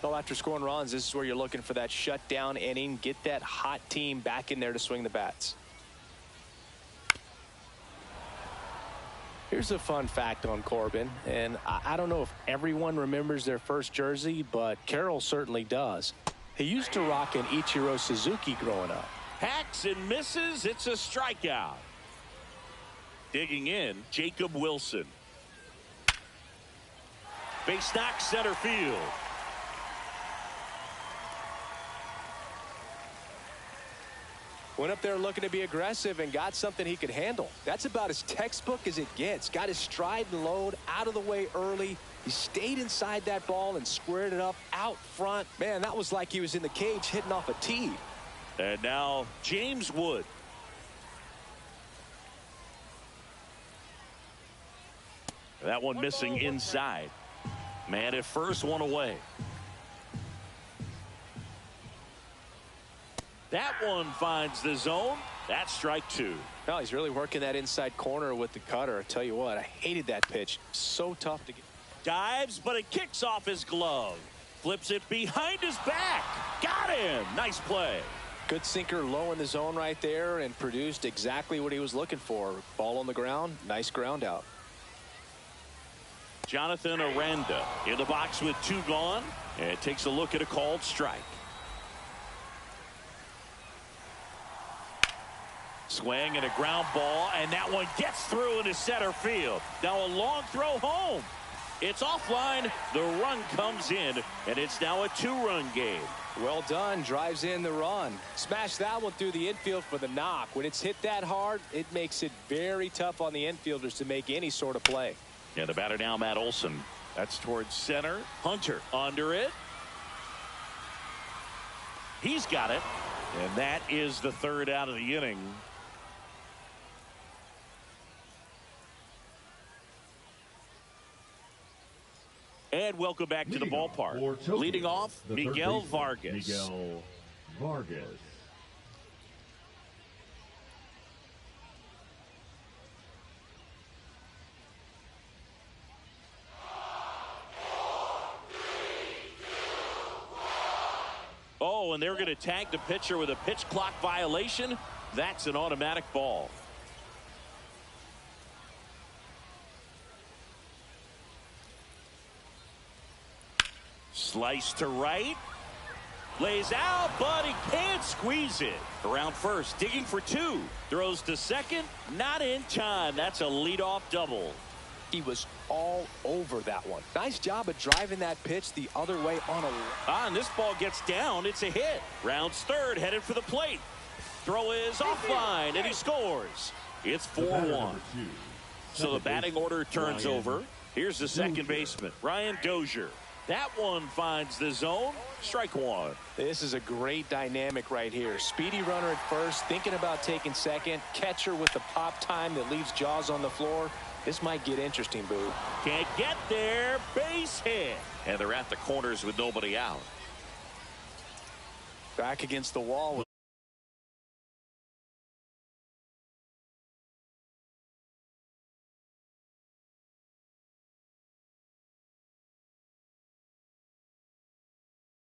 Speaker 3: Well, after scoring runs, this is where you're looking for that shutdown inning. Get that hot team back in there to swing the bats. Here's a fun fact on Corbin, and I don't know if everyone remembers their first jersey, but Carroll certainly does. He used to rock an Ichiro Suzuki growing up.
Speaker 1: Hacks and misses. It's a strikeout. Digging in, Jacob Wilson. Base knock, center field.
Speaker 3: Went up there looking to be aggressive and got something he could handle. That's about as textbook as it gets. Got his stride and load out of the way early. He stayed inside that ball and squared it up out front. Man, that was like he was in the cage hitting off a tee.
Speaker 1: And now James Wood. That one missing inside. Man at first, one away. That one finds the zone. That's strike two.
Speaker 3: No, he's really working that inside corner with the cutter. I tell you what, I hated that pitch. So tough to get.
Speaker 1: Dives, but it kicks off his glove. Flips it behind his back. Got him. Nice play.
Speaker 3: Good sinker low in the zone right there and produced exactly what he was looking for. Ball on the ground. Nice ground out.
Speaker 1: Jonathan Aranda in the box with 2 gone, and takes a look at a called strike. Swing and a ground ball, and that one gets through into center field. Now a long throw home. It's offline. The run comes in, and it's now a 2-run game.
Speaker 3: Well done. Drives in the run. Smash that one through the infield for the knock. When it's hit that hard, it makes it very tough on the infielders to make any sort of play.
Speaker 1: Yeah, the batter now, Matt Olson. That's towards center. Hunter under it. He's got it. And that is the 3rd out of the inning. And welcome back to the ballpark. Leading off, Miguel Vargas.
Speaker 2: Miguel Vargas.
Speaker 1: Oh, and they're going to tag the pitcher with a pitch clock violation. That's an automatic ball. Slice to right. Lays out, but he can't squeeze it. Around first, digging for 2. Throws to second. Not in time. That's a leadoff double.
Speaker 3: He was all over that one. Nice job of driving that pitch the other way on a.
Speaker 1: And this ball gets down. It's a hit. Rounds third, headed for the plate. Throw is offline, and he scores. It's 4-1. So the batting order turns over. Here's the second baseman, Ryan Dozier. That one finds the zone. Strike 1.
Speaker 3: This is a great dynamic right here. Speedy runner at first, thinking about taking second. Catcher with the pop time that leaves Jaws on the floor. This might get interesting, Boo.
Speaker 1: Can't get there. Base hit. And they're at the corners with nobody out.
Speaker 3: Back against the wall.